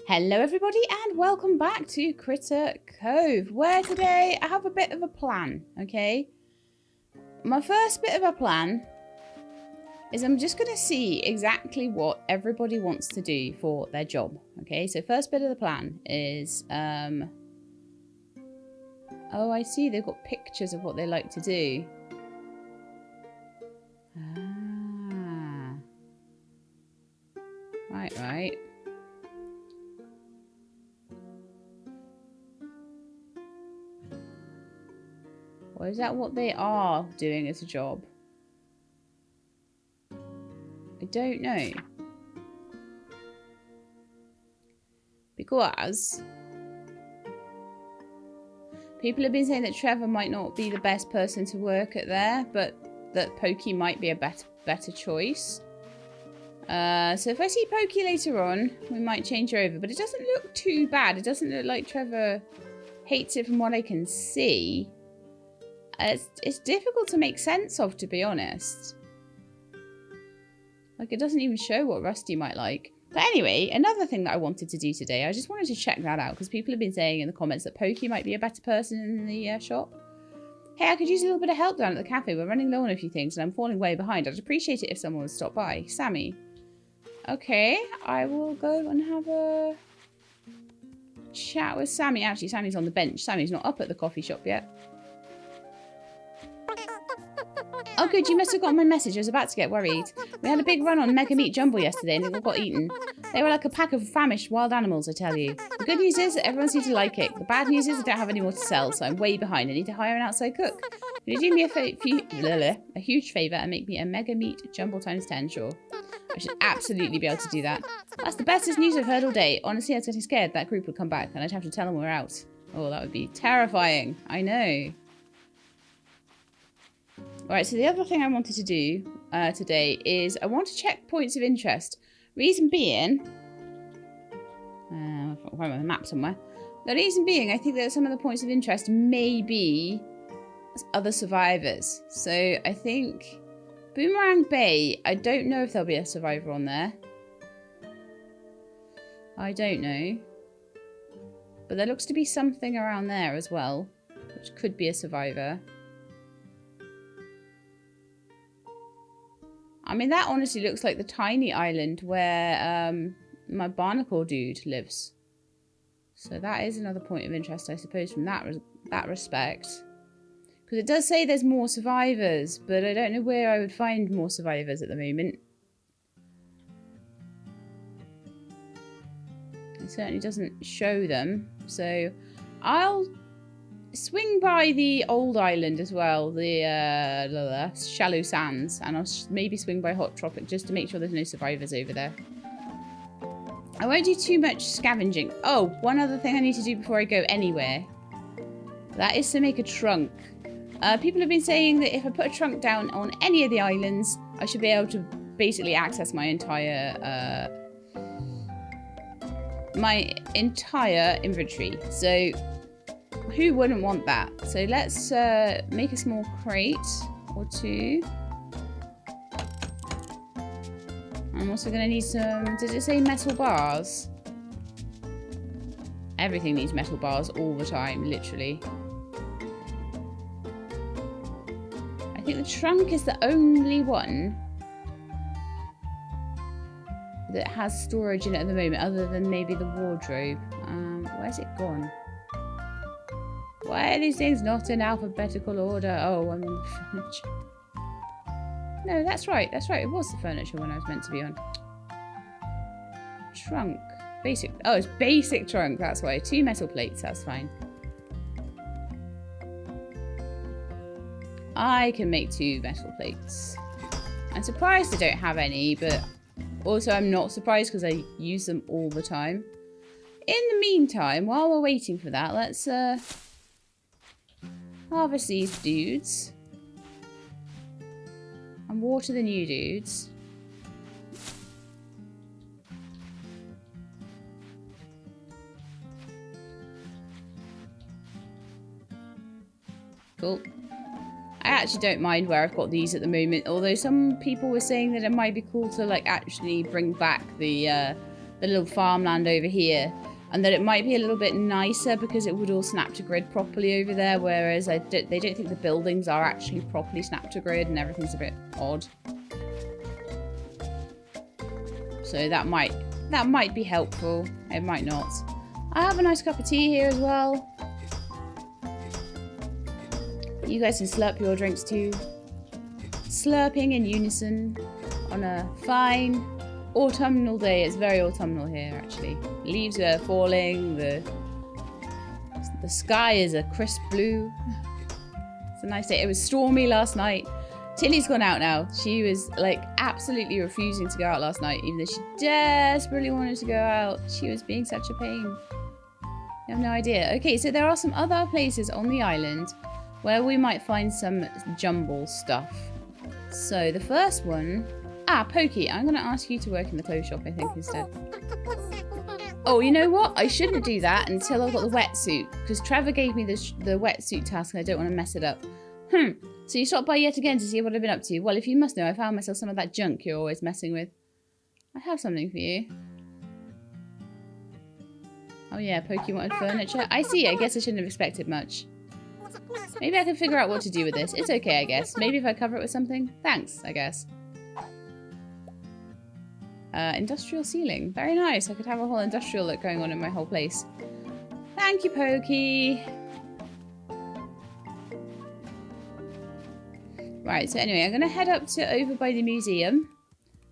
Hello everybody and welcome back to Critter Cove, where today I have a bit of a plan, okay? My first bit of a plan is I'm just going to see exactly what everybody wants to do for their job, okay? So first bit of the plan is, oh, I see, they've got pictures of what they like to do. Ah. Right. Or is that what they are doing as a job? I don't know. Because people have been saying that Trevor might not be the best person to work at there, but that Pokey might be a better choice. So if I see Pokey later on, we might change her over. But it doesn't look too bad. It doesn't look like Trevor hates it from what I can see. It's difficult to make sense of, to be honest. Like, it doesn't even show what Rusty might like. But anyway, another thing that I wanted to do today, I just wanted to check that out, because people have been saying in the comments that Pokey might be a better person in the shop. Hey, I could use a little bit of help down at the cafe. We're running low on a few things, and I'm falling way behind. I'd appreciate it if someone would stop by. Sammy. Okay, I will go and have a chat with Sammy. Actually, Sammy's on the bench. Sammy's not up at the coffee shop yet. Oh good, you must have got my message. I was about to get worried. We had a big run on Mega Meat Jumble yesterday and it all got eaten. They were like a pack of famished wild animals, I tell you. The good news is that everyone seems to like it. The bad news is I don't have any more to sell, so I'm way behind. I need to hire an outside cook. Can you do me a huge favour and make me a Mega Meat Jumble times 10, sure? I should absolutely be able to do that. That's the bestest news I've heard all day. Honestly, I was getting scared that group would come back and I'd have to tell them we're out. Oh, that would be terrifying. I know. Alright, so the other thing I wanted to do today is I want to check points of interest. Reason being... I'll find my map somewhere. The reason being, I think that some of the points of interest may be other survivors. So I think Boomerang Bay, I don't know if there'll be a survivor on there. I don't know. But there looks to be something around there as well, which could be a survivor. I mean, that honestly looks like the tiny island where my barnacle dude lives. So that is another point of interest, I suppose, from that respect. Because it does say there's more survivors, but I don't know where I would find more survivors at the moment. It certainly doesn't show them. So I'll swing by the old island as well, the shallow sands, and I'll maybe swing by Hot Tropic just to make sure there's no survivors over there. I won't do too much scavenging. Oh, one other thing I need to do before I go anywhere. That is to make a trunk. People have been saying that if I put a trunk down on any of the islands, I should be able to basically access my entire inventory. So who wouldn't want that? So let's make a small crate or two. I'm also going to need some... Did it say metal bars? Everything needs metal bars all the time, literally. I think the trunk is the only one that has storage in it at the moment, other than maybe the wardrobe. Where's it gone? Why are these things not in alphabetical order? Oh, I'm on the furniture. No, that's right. That's right. It was the furniture one I was meant to be on. Trunk. Basic. Oh, it's basic trunk. That's why. 2 metal plates. That's fine. I can make 2 metal plates. I'm surprised I don't have any, but also I'm not surprised because I use them all the time. In the meantime, while we're waiting for that, let's harvest these dudes. And water the new dudes. Cool. I actually don't mind where I've got these at the moment, although some people were saying that it might be cool to like actually bring back the the little farmland over here. And that it might be a little bit nicer because it would all snap to grid properly over there, whereas they don't think the buildings are actually properly snapped to grid and everything's a bit odd. So that might be helpful. It might not. I have a nice cup of tea here as well. You guys can slurp your drinks too. Slurping in unison on a fine autumnal day. It's very autumnal here, actually. Leaves are falling. The sky is a crisp blue. It's a nice day. It was stormy last night. Tilly's gone out now. She was like absolutely refusing to go out last night, even though she desperately wanted to go out. She was being such a pain. You have no idea. Okay, so there are some other places on the island where we might find some jumble stuff. So the first one... Ah, Pokey, I'm going to ask you to work in the clothes shop, I think, instead. Oh, you know what? I shouldn't do that until I've got the wetsuit, because Trevor gave me the wetsuit task and I don't want to mess it up. So you stopped by yet again to see what I've been up to. Well, if you must know, I found myself some of that junk you're always messing with. I have something for you. Oh yeah, Pokey wanted furniture. I see, I guess I shouldn't have expected much. Maybe I can figure out what to do with this. It's okay, I guess. Maybe if I cover it with something. Thanks, I guess. Industrial ceiling. Very nice. I could have a whole industrial look going on in my whole place. Thank you, Pokey. Right, so anyway, I'm going to head up to over by the museum.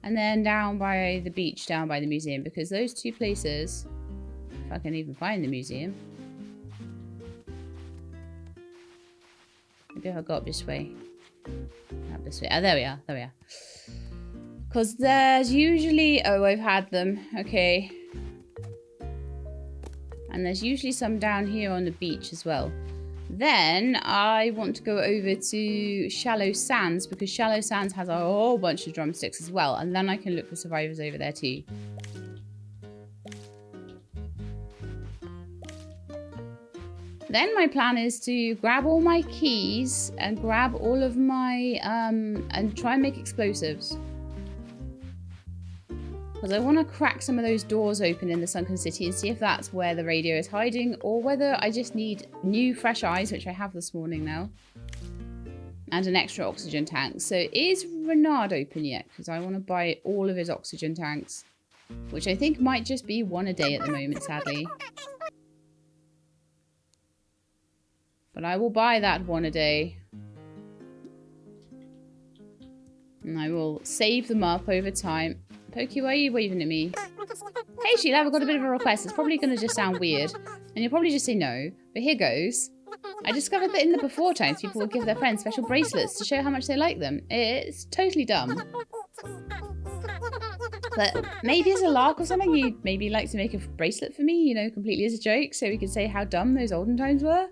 And then down by the beach, down by the museum. Because those two places... If I can even find the museum. Maybe if I go up this way. Up this way. Oh, there we are. There we are. Because there's usually... Oh, I've had them. Okay. And there's usually some down here on the beach as well. Then I want to go over to Shallow Sands, because Shallow Sands has a whole bunch of drumsticks as well. And then I can look for survivors over there too. Then my plan is to grab all my keys and grab all of my... and try and make explosives. Because I want to crack some of those doors open in the Sunken City and see if that's where the radio is hiding, or whether I just need new fresh eyes, which I have this morning now, and an extra oxygen tank. So is Renard open yet? Because I want to buy all of his oxygen tanks, which I think might just be one a day at the moment, sadly. But I will buy that one a day. And I will save them up over time. Pokey, why are you waving at me? Hey Sheila, I've got a bit of a request. It's probably going to just sound weird. And you'll probably just say no. But here goes. I discovered that in the before times, people would give their friends special bracelets to show how much they like them. It's totally dumb. But maybe as a lark or something, you'd maybe like to make a bracelet for me, you know, completely as a joke, so we could say how dumb those olden times were.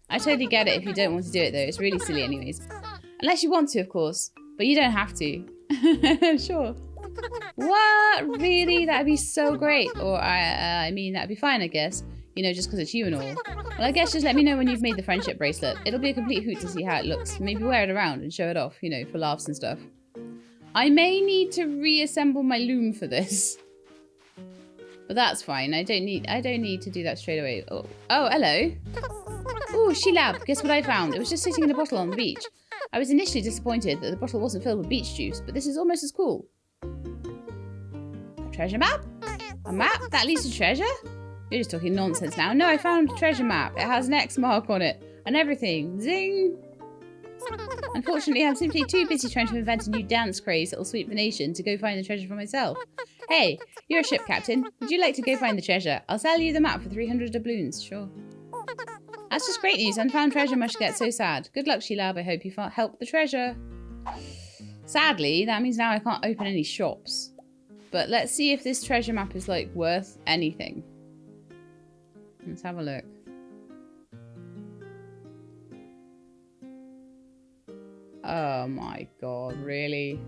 I totally get it if you don't want to do it, though. It's really silly anyways. Unless you want to, of course. But you don't have to. Sure. What? Really? That'd be so great. Or, I mean, that'd be fine, I guess. You know, just because it's you and all. Well, I guess just let me know when you've made the friendship bracelet. It'll be a complete hoot to see how it looks. Maybe wear it around and show it off, you know, for laughs and stuff. I may need to reassemble my loom for this. But that's fine. I don't need to do that straight away. Oh, hello. Ooh, Sheila, guess what I found? It was just sitting in a bottle on the beach. I was initially disappointed that the bottle wasn't filled with beach juice, but this is almost as cool. A treasure map? A map that leads to treasure? You're just talking nonsense now. No, I found a treasure map. It has an X mark on it. And everything. Zing! Unfortunately, I'm simply too busy trying to invent a new dance craze that will sweep the nation to go find the treasure for myself. Hey, you're a ship captain. Would you like to go find the treasure? I'll sell you the map for 300 doubloons. Sure. That's just great news. Unfound treasure must get so sad. Good luck, Sheila. I hope you help the treasure. Sadly, that means now I can't open any shops. But let's see if this treasure map is, like, worth anything. Let's have a look. Oh my god, really?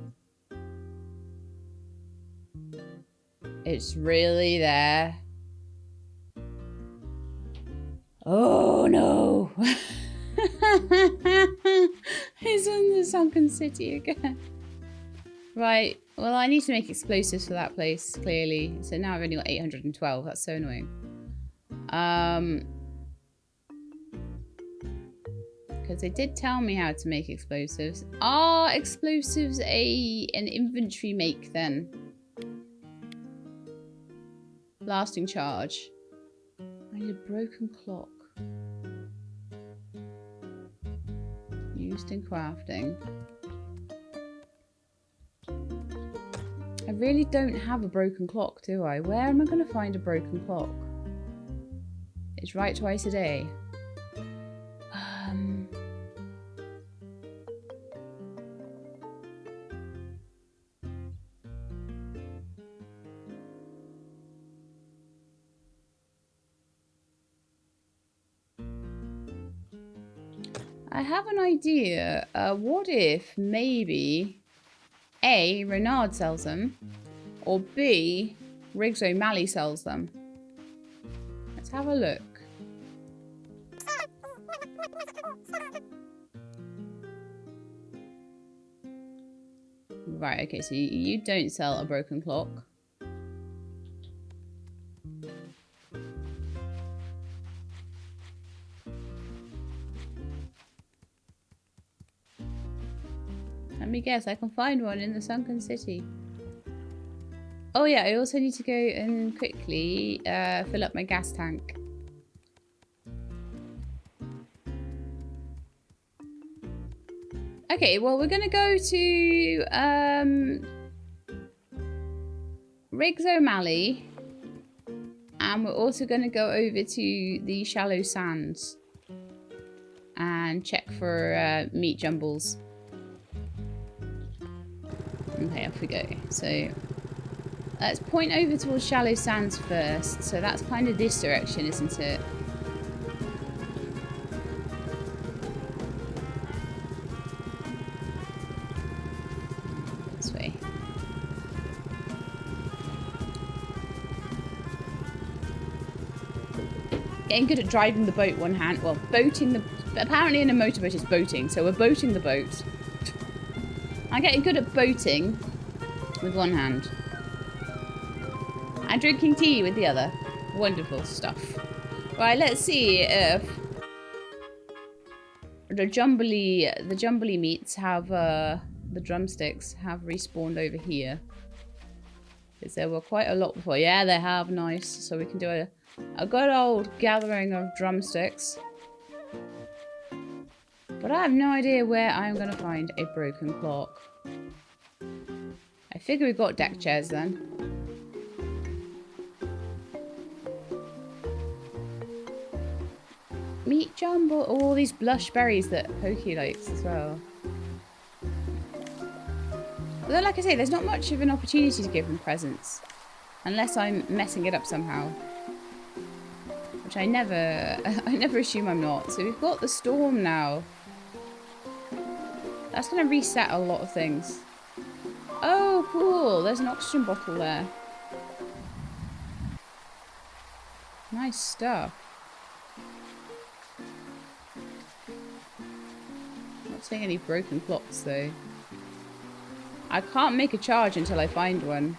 It's really there? Oh no! It's in the Sunken City again. Right, Well, I need to make explosives for that place, clearly. So now I've only got 812. That's so annoying. Because they did tell me how to make explosives. Are explosives an inventory make then? Blasting charge. I need a broken clock. Used in crafting. I really don't have a broken clock, do I? Where am I going to find a broken clock? It's right twice a day. I have an idea. What if maybe A, Renard sells them, or B, Riggs O'Malley sells them? Let's have a look. Right, okay, so you don't sell a broken clock. Let me guess, I can find one in the Sunken City. Oh yeah, I also need to go and quickly fill up my gas tank. Okay, well we're gonna go to Riggs O'Malley, and we're also gonna go over to the Shallow Sands and check for meat jumbles. Okay, off we go. So let's point over towards Shallow Sands first. So that's kind of this direction, isn't it? This way. Getting good at driving the boat one hand. Well, boating the... Apparently in a motorboat it's boating. So we're boating the boat. I'm getting good at boating with one hand. And drinking tea with the other. Wonderful stuff. Right, let's see if the jumbly meats have, the drumsticks have respawned over here. Because there were quite a lot before. Yeah, they have. Nice. So we can do a good old gathering of drumsticks. But I have no idea where I'm going to find a broken clock. I figure we've got deck chairs then. Meat jumble. Oh, all these blush berries that Pokey likes as well. Although, like I say, there's not much of an opportunity to give them presents. Unless I'm messing it up somehow. Which I never assume I'm not. So we've got the storm now. That's going to reset a lot of things. Oh, cool. There's an oxygen bottle there. Nice stuff. Not seeing any broken clocks, though. I can't make a charge until I find one.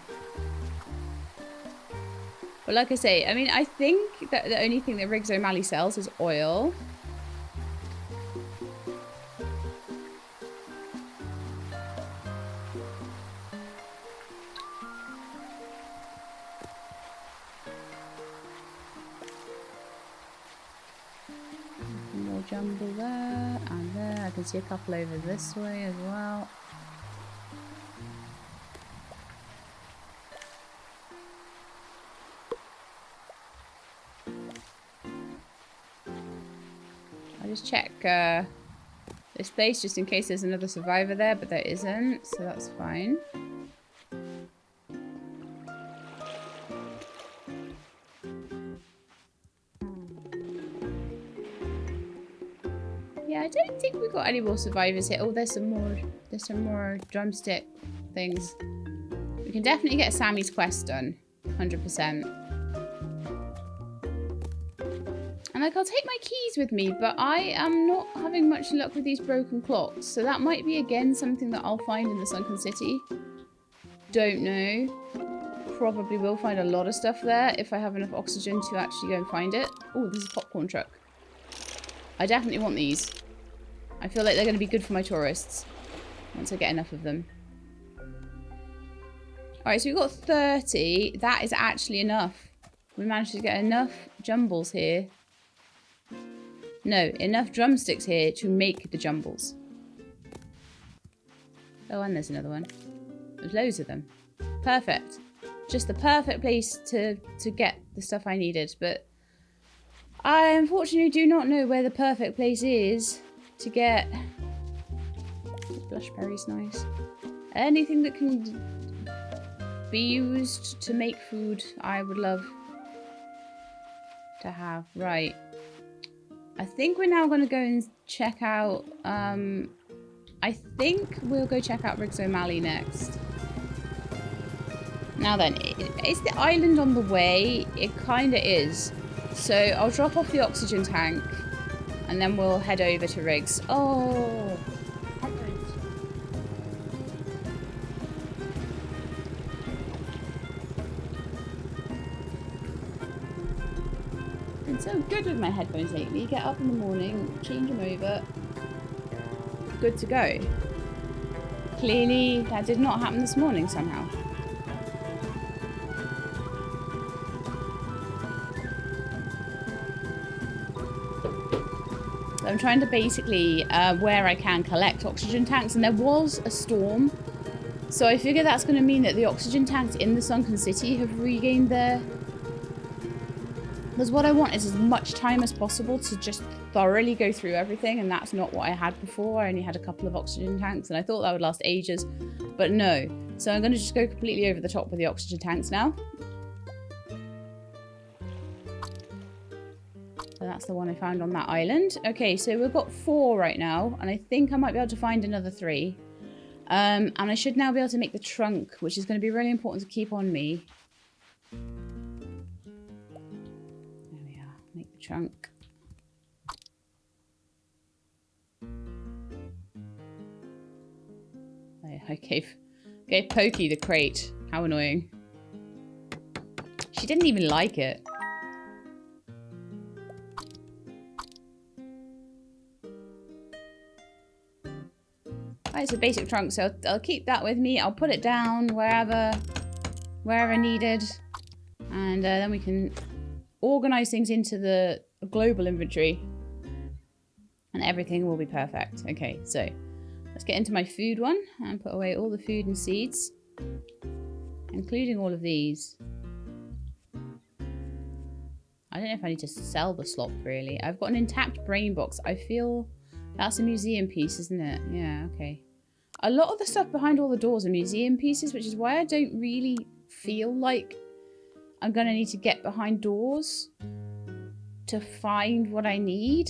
But like I say, I mean, I think that the only thing that Riggs O'Malley sells is oil. Jumble there and there. I can see a couple over this way as well. I'll just check this place just in case there's another survivor there, but there isn't, so that's fine. I don't think we've got any more survivors here. Oh, there's some more drumstick things. We can definitely get Sammy's quest done. 100%. And like, I'll take my keys with me, but I am not having much luck with these broken clocks. So that might be, again, something that I'll find in the Sunken City. don't know. Probably will find a lot of stuff there if I have enough oxygen to actually go and find it. Oh, this is a popcorn truck. I definitely want these. I feel like they're going to be good for my tourists once I get enough of them. Alright, so we've got 30. That is actually enough. We managed to get enough jumbles here. No, enough drumsticks here to make the jumbles. Oh, and there's another one. There's loads of them. Perfect. Just the perfect place to get the stuff I needed. But I unfortunately do not know where the perfect place is to get... Blushberries, nice. Anything that can be used to make food, I would love to have. Right. I think we're now going to go and check out... I think we'll go check out Riggs O'Malley next. Now then, is the island on the way? It kind of is. So I'll drop off the oxygen tank and then we'll head over to Riggs. Oh! Been so good with my headphones lately. Get up in the morning, change them over. Good to go. Clearly, that did not happen this morning somehow. So I'm trying to basically, where I can, collect oxygen tanks, and there was a storm. So I figure that's going to mean that the oxygen tanks in the Sunken City have regained their... Because what I want is as much time as possible to just thoroughly go through everything, and that's not what I had before. I only had a couple of oxygen tanks, and I thought that would last ages, but no. So I'm going to just go completely over the top with the oxygen tanks now. So that's the one I found on that island. Okay, so we've got 4 right now, and I think I might be able to find another 3. And I should now be able to make the trunk, which is going to be really important to keep on me. Make the trunk. I gave Pokey the crate. How annoying. She didn't even like it. Right, it's a basic trunk, so I'll keep that with me. I'll put it down wherever needed. And then we can organize things into the global inventory and everything will be perfect. Okay, so let's get into my food one and put away all the food and seeds, including all of these. I don't know if I need to sell the slop really. I've got an intact brain box. I feel that's a museum piece, isn't it? Yeah, okay. A lot of the stuff behind all the doors are museum pieces, which is why I don't really feel like I'm going to need to get behind doors to find what I need.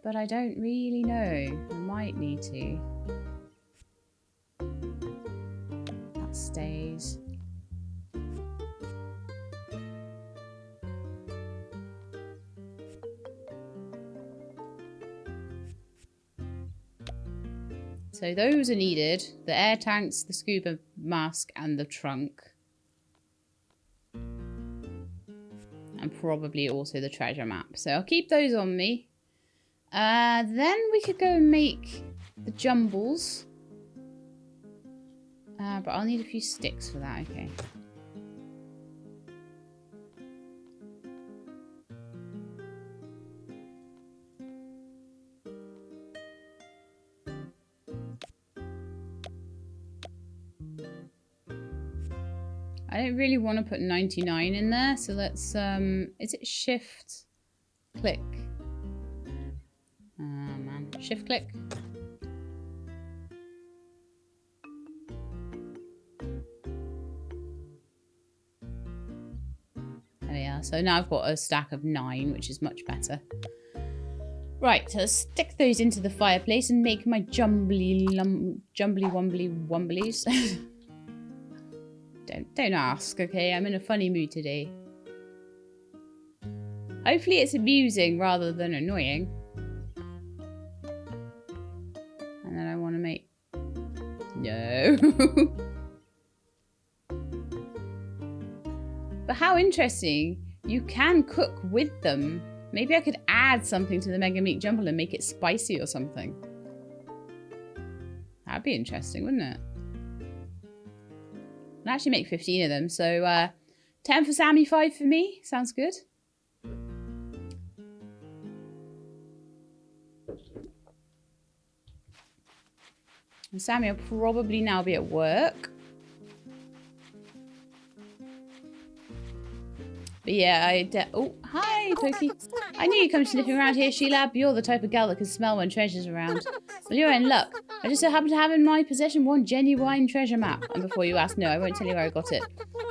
But I don't really know. I might need to. That stays. So those are needed. The air tanks, the scuba mask, and the trunk. And probably also the treasure map. So I'll keep those on me. Then we could go and make the jumbles. But I'll need a few sticks for that, okay. I don't really want to put 99 in there, so let's, is it shift click? Man, shift click. There we are. So now I've got a stack of 9, which is much better. Right, so let's stick those into the fireplace and make my jumbly wumbly wumblies. Don't ask, okay? I'm in a funny mood today. Hopefully it's amusing rather than annoying. And then I want to make know. But how interesting. You can cook with them. Maybe I could add something to the Mega Meat Jumble and make it spicy or something. That'd be interesting, wouldn't it? I'll actually make 15 of them. So 10 for Sammy, 5 for me. Sounds good. And Sammy will probably now be at work. But yeah, oh, hi, Pokey. I knew you'd come sniffing around here, She-Lab. You're the type of gal that can smell when treasure's around. Well, you're in luck. I just so happen to have in my possession one genuine treasure map. And before you ask, no, I won't tell you where I got it.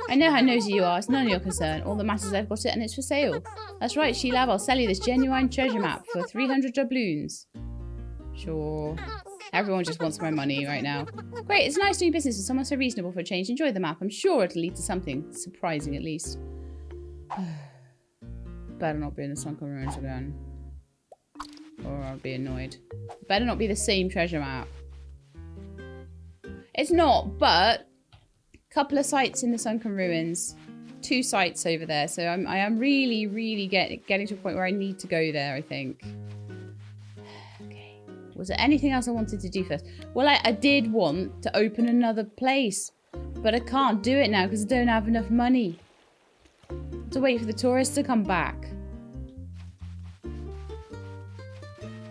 I know how nosy you are. It's none of your concern. All that matters is I've got it and it's for sale. That's right, She-Lab. I'll sell you this genuine treasure map for 300 doubloons. Sure. Everyone just wants my money right now. Great, it's nice doing business with someone so reasonable for a change. Enjoy the map. I'm sure it'll lead to something surprising at least. Better not be in the Sunken ruins again. Or I'll be annoyed. Better not be the same treasure map. It's not, but a couple of sites in the Sunken ruins. 2 sites over there. So I am really, really getting to a point where I need to go there, I think. Okay. Was there anything else I wanted to do first? Well, I did want to open another place. But I can't do it now because I don't have enough money. To wait for the tourists to come back.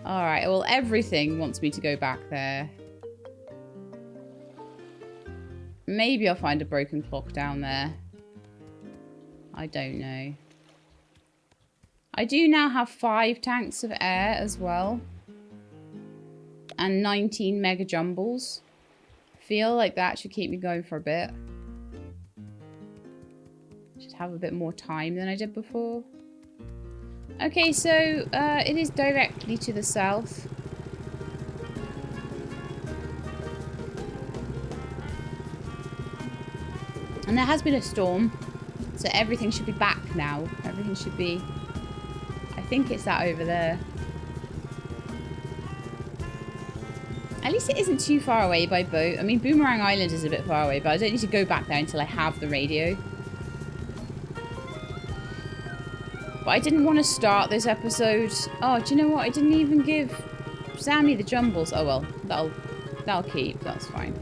Alright, well everything wants me to go back there. Maybe I'll find a broken clock down there. I don't know. I do now have 5 tanks of air as well. And 19 mega jumbles. Feel like that should keep me going for a bit. Have a bit more time than I did before. Okay, so it is directly to the south. And there has been a storm, so everything should be back now. Everything should be... I think it's that over there. At least it isn't too far away by boat. I mean, Boomerang Island is a bit far away, but I don't need to go back there until I have the radio. But I didn't want to start this episode. Oh, do you know what? I didn't even give Sammy the jumbles. Oh well, that'll keep. That's fine.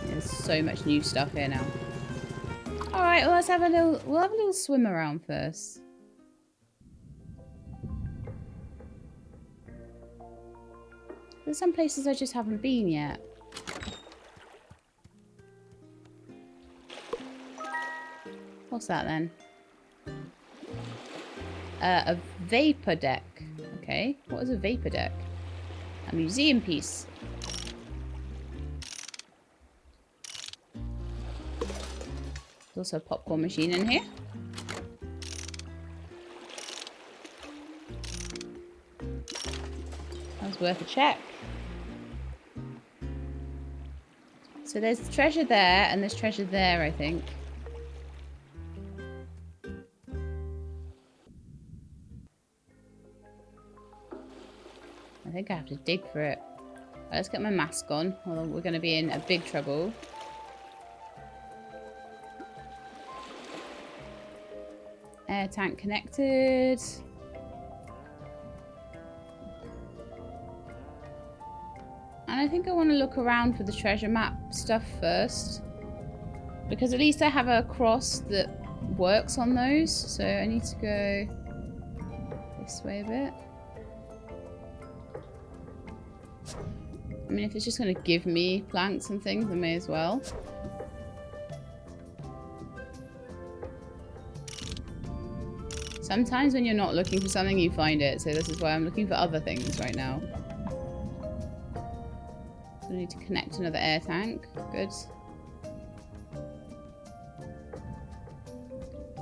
There's so much new stuff here now. All right, well, we'll have a little swim around first. There's some places I just haven't been yet. What's that then? A vapor deck. Okay, what is a vapor deck? A museum piece. There's also a popcorn machine in here. That's worth a check. So there's treasure there, and there's treasure there, I think. I think I have to dig for it. Right, let's get my mask on, or we're going to be in a big trouble. Air tank connected. And I think I want to look around for the treasure map stuff first. Because at least I have a cross that works on those. So I need to go this way a bit. I mean, if it's just going to give me planks and things, I may as well. Sometimes when you're not looking for something, you find it. So this is why I'm looking for other things right now. I need to connect another air tank. Good.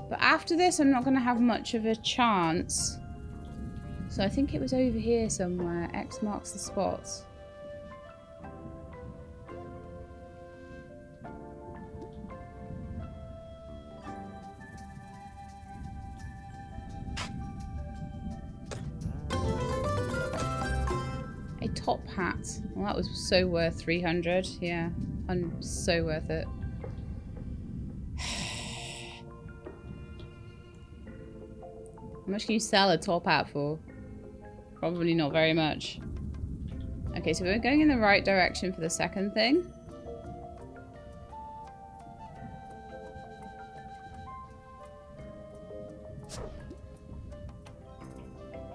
But after this, I'm not going to have much of a chance. So I think it was over here somewhere. X marks the spot. top hat. Well, that was so worth 300. Yeah, so worth it. How much can you sell a top hat for? Probably not very much. Okay, so we're going in the right direction for the second thing.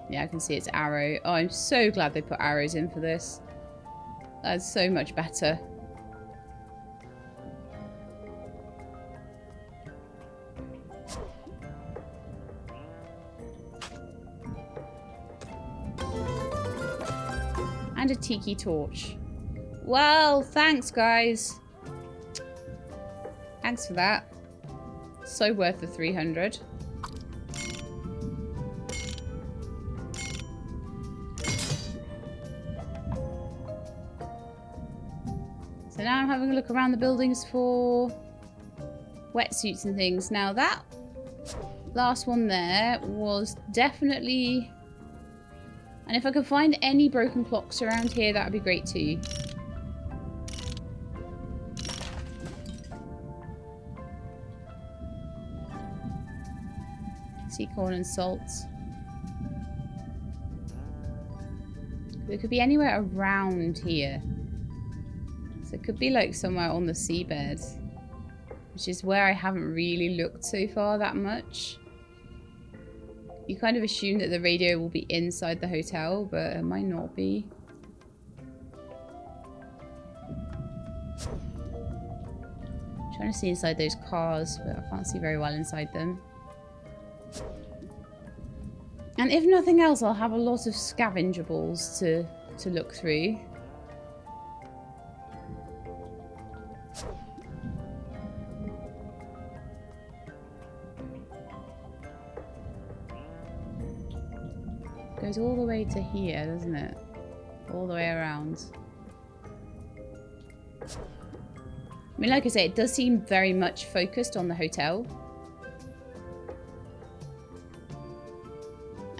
Yeah, I can see it's arrow. Oh, I'm so glad they put arrows in for this. That's so much better. And a tiki torch. Well, thanks, guys. Thanks for that. So worth the 300. So now I'm having a look around the buildings for wetsuits and things. Now that last one there was definitely... And if I could find any broken clocks around here, that would be great too. Sea corn and salt. It could be anywhere around here. So it could be like somewhere on the seabed, which is where I haven't really looked so far that much. You kind of assume that the radio will be inside the hotel, but it might not be. I'm trying to see inside those cars, but I can't see very well inside them. And if nothing else, I'll have a lot of scavengeables to look through. Goes all the way to here, doesn't it? All the way around. I mean, like I say, it does seem very much focused on the hotel.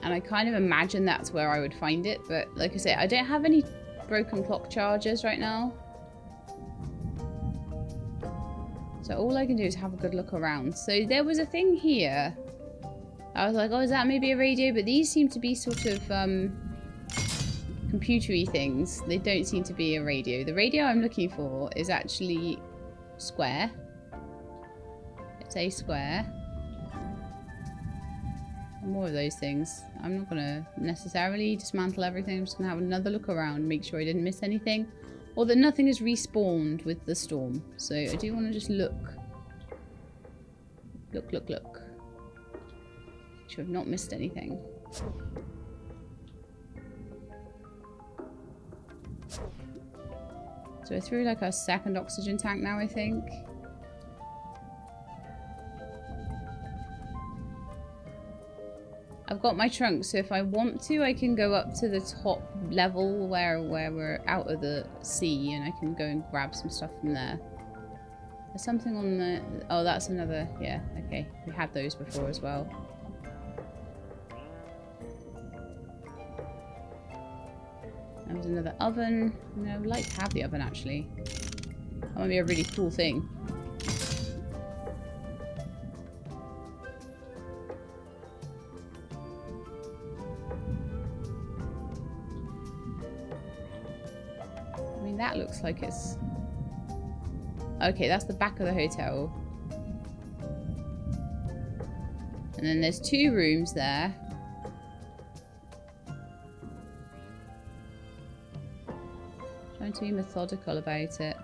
And I kind of imagine that's where I would find it. But like I say, I don't have any broken clock chargers right now. So all I can do is have a good look around. So there was a thing here. I was like, oh, is that maybe a radio? But these seem to be sort of computery things. They don't seem to be a radio. The radio I'm looking for is actually square. It's a square. More of those things. I'm not going to necessarily dismantle everything. I'm just going to have another look around, make sure I didn't miss anything. Or that nothing is respawned with the storm. So I do want to just look. Look. Should have not missed anything. So we're through like our second oxygen tank now, I think. I've got my trunk, so if I want to, I can go up to the top level where we're out of the sea, and I can go and grab some stuff from there. There's something on the... Oh, that's another... Yeah, okay. We had those before as well. There was another oven. I would like to have the oven, actually. That might be a really cool thing. I mean, that looks like it's... Okay, that's the back of the hotel. And then there's 2 rooms there. Trying to be methodical about it.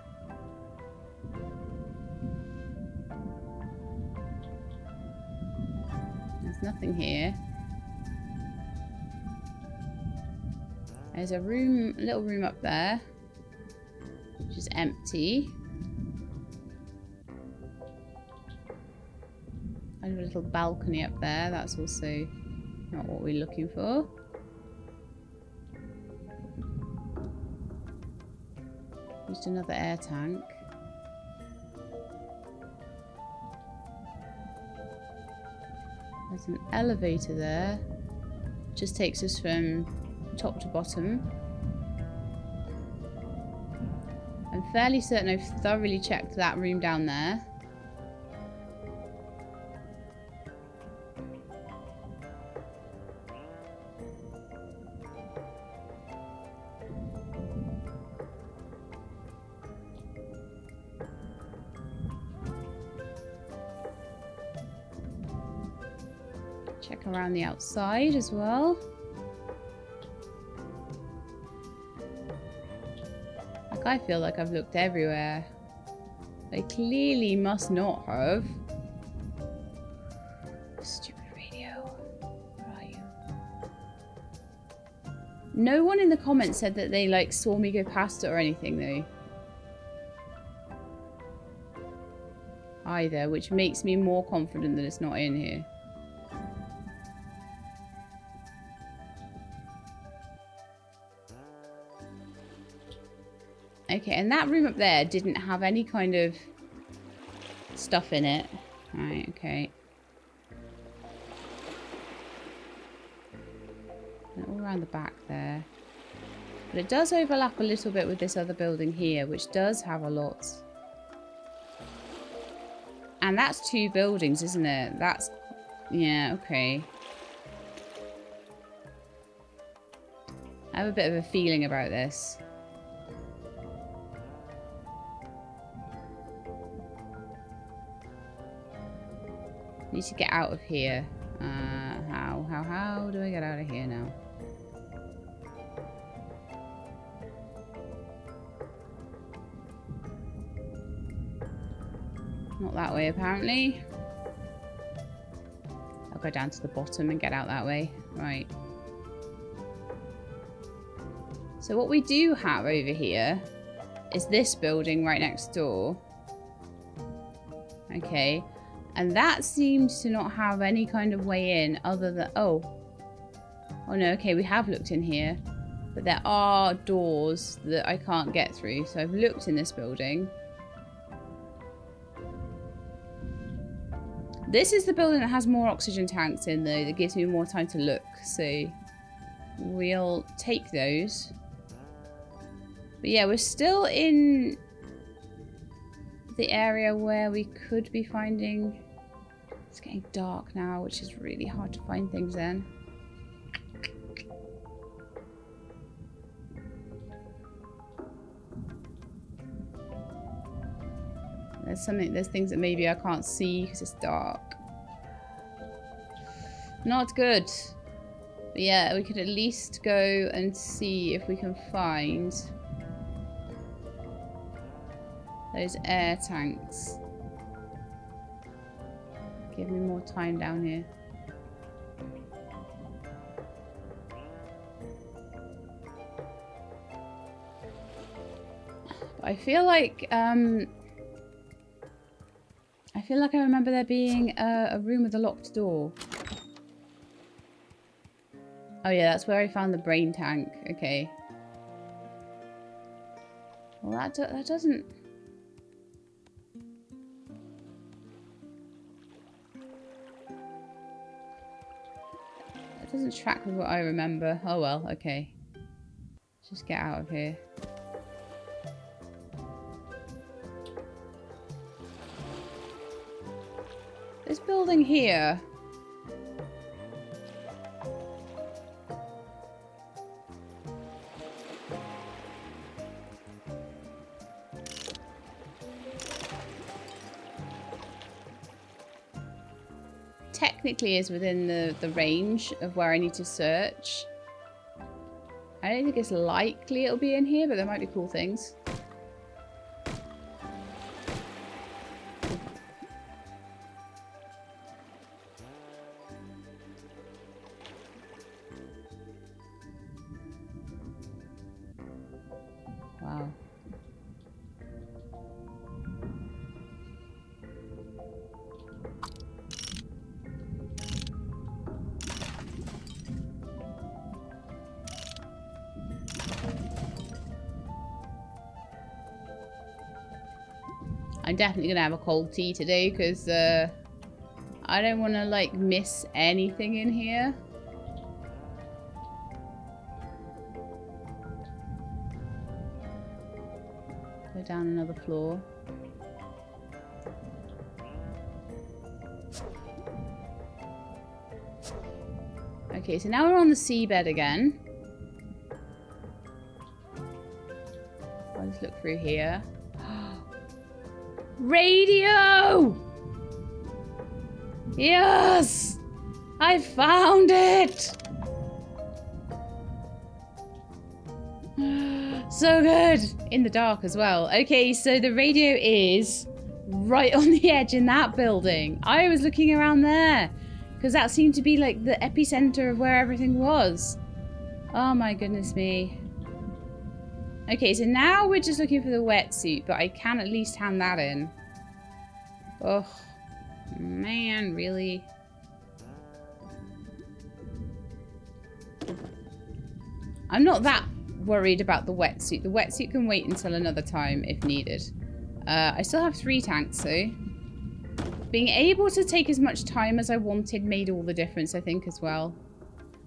There's nothing here. There's a room, a little room up there, which is empty. And a little balcony up there. That's also not what we're looking for. Just another air tank. There's an elevator there. Just takes us from top to bottom. I'm fairly certain I've thoroughly checked that room down there. Check around the outside as well. Like, I feel like I've looked everywhere. I clearly must not have. Stupid radio. Where are you? No one in the comments said that they, like, saw me go past it or anything, though. Either, which makes me more confident that it's not in here. Okay, and that room up there didn't have any kind of stuff in it. Right, okay. And all around the back there. But it does overlap a little bit with this other building here, which does have a lot. And that's 2 buildings, isn't it? That's... yeah, okay. I have a bit of a feeling about this. Need to get out of here. How do I get out of here now? Not that way, apparently. I'll go down to the bottom and get out that way. Right. So what we do have over here is this building right next door. Okay. And that seems to not have any kind of way in other than... oh no, okay, we have looked in here. But there are doors that I can't get through. So I've looked in this building. This is the building that has more oxygen tanks in, though. That gives me more time to look. So we'll take those. But yeah, we're still in the area where we could be finding... it's getting dark now, which is really hard to find things in. There's things that maybe I can't see because it's dark. Not good. But yeah, we could at least go and see if we can find those air tanks. Give me more time down here. I feel like I remember there being a room with a locked door. Oh yeah, that's where I found the brain tank. Okay. Well, that doesn't... that doesn't track with what I remember. Oh well, okay. Let's just get out of here. This building here. Technically is within the range of where I need to search. I don't think it's likely it'll be in here, but there might be cool things. Wow. I'm definitely gonna have a cold tea today because I don't want to like miss anything in here. Go down another floor. Okay, so now we're on the seabed again. I'll just look through here. Radio! Yes! I found it! So good! In the dark as well. Okay, so the radio is right on the edge in that building. I was looking around there because that seemed to be like the epicenter of where everything was. Oh my goodness me. Okay, so now we're just looking for the wetsuit, but I can at least hand that in. Oh, man, really? I'm not that worried about the wetsuit. The wetsuit can wait until another time if needed. I still have 3 tanks, so being able to take as much time as I wanted made all the difference, I think, as well.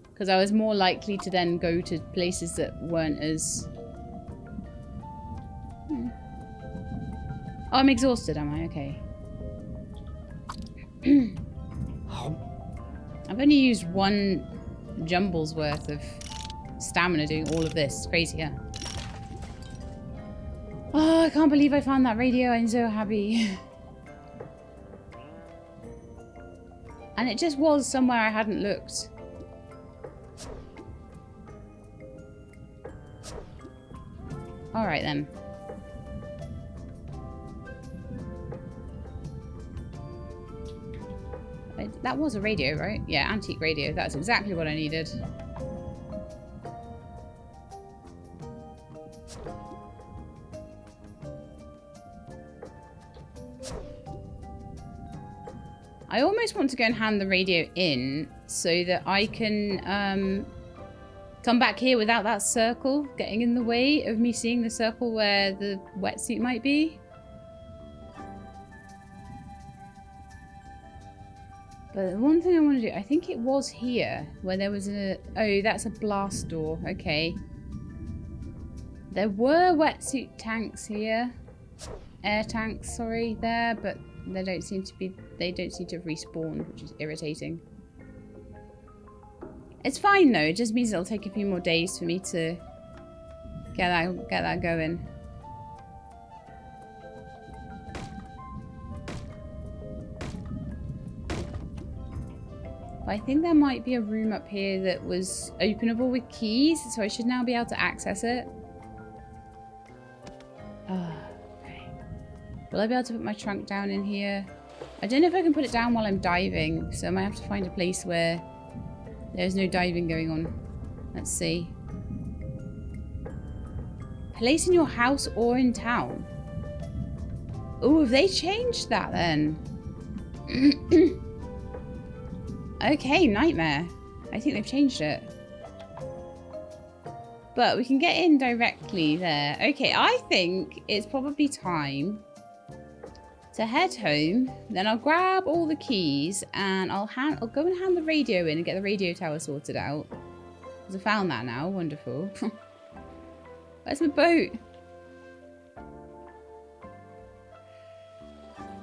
Because I was more likely to then go to places that weren't as... Oh, I'm exhausted, am I? Okay. I've only used 1 jumble's worth of stamina doing all of this. It's crazy, yeah. Oh, I can't believe I found that radio. I'm so happy. And it just was somewhere I hadn't looked. Alright then. That was a radio, right? Yeah, antique radio. That's exactly what I needed. I almost want to go and hand the radio in so that I can come back here without that circle getting in the way of me seeing the circle where the wetsuit might be. But the one thing I want to do, I think it was here where there was a... Oh, that's a blast door. Okay. There were wetsuit tanks here. Air tanks, sorry, there, but they don't seem to be... They don't seem to have respawned, which is irritating. It's fine though. It just means it'll take a few more days for me to get that going. But I think there might be a room up here that was openable with keys, so I should now be able to access it. Okay. Will I be able to put my trunk down in here? I don't know if I can put it down while I'm diving, so I might have to find a place where there's no diving going on. Let's see. Place in your house or in town. Oh, have they changed that then? Okay, nightmare. I think they've changed it. But we can get in directly there. Okay, I think it's probably time to head home. Then I'll grab all the keys and I'll go and hand the radio in and get the radio tower sorted out. Because I found that now. Wonderful. Where's my boat?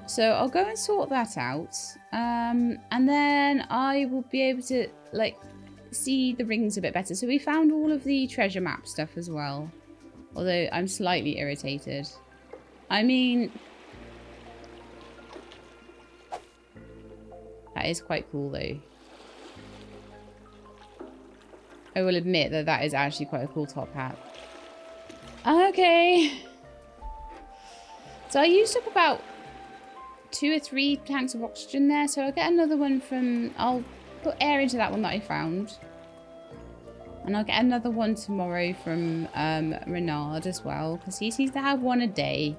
So I'll go and sort that out. And then I will be able to, like, see the rings a bit better. So we found all of the treasure map stuff as well. Although I'm slightly irritated. I mean... That is quite cool though. I will admit that that is actually quite a cool top hat. Okay. So I used up about 2 or 3 tanks of oxygen there, so I'll get another one from... I'll put air into that one that I found. And I'll get another one tomorrow from Renard as well, because he seems to have one a day,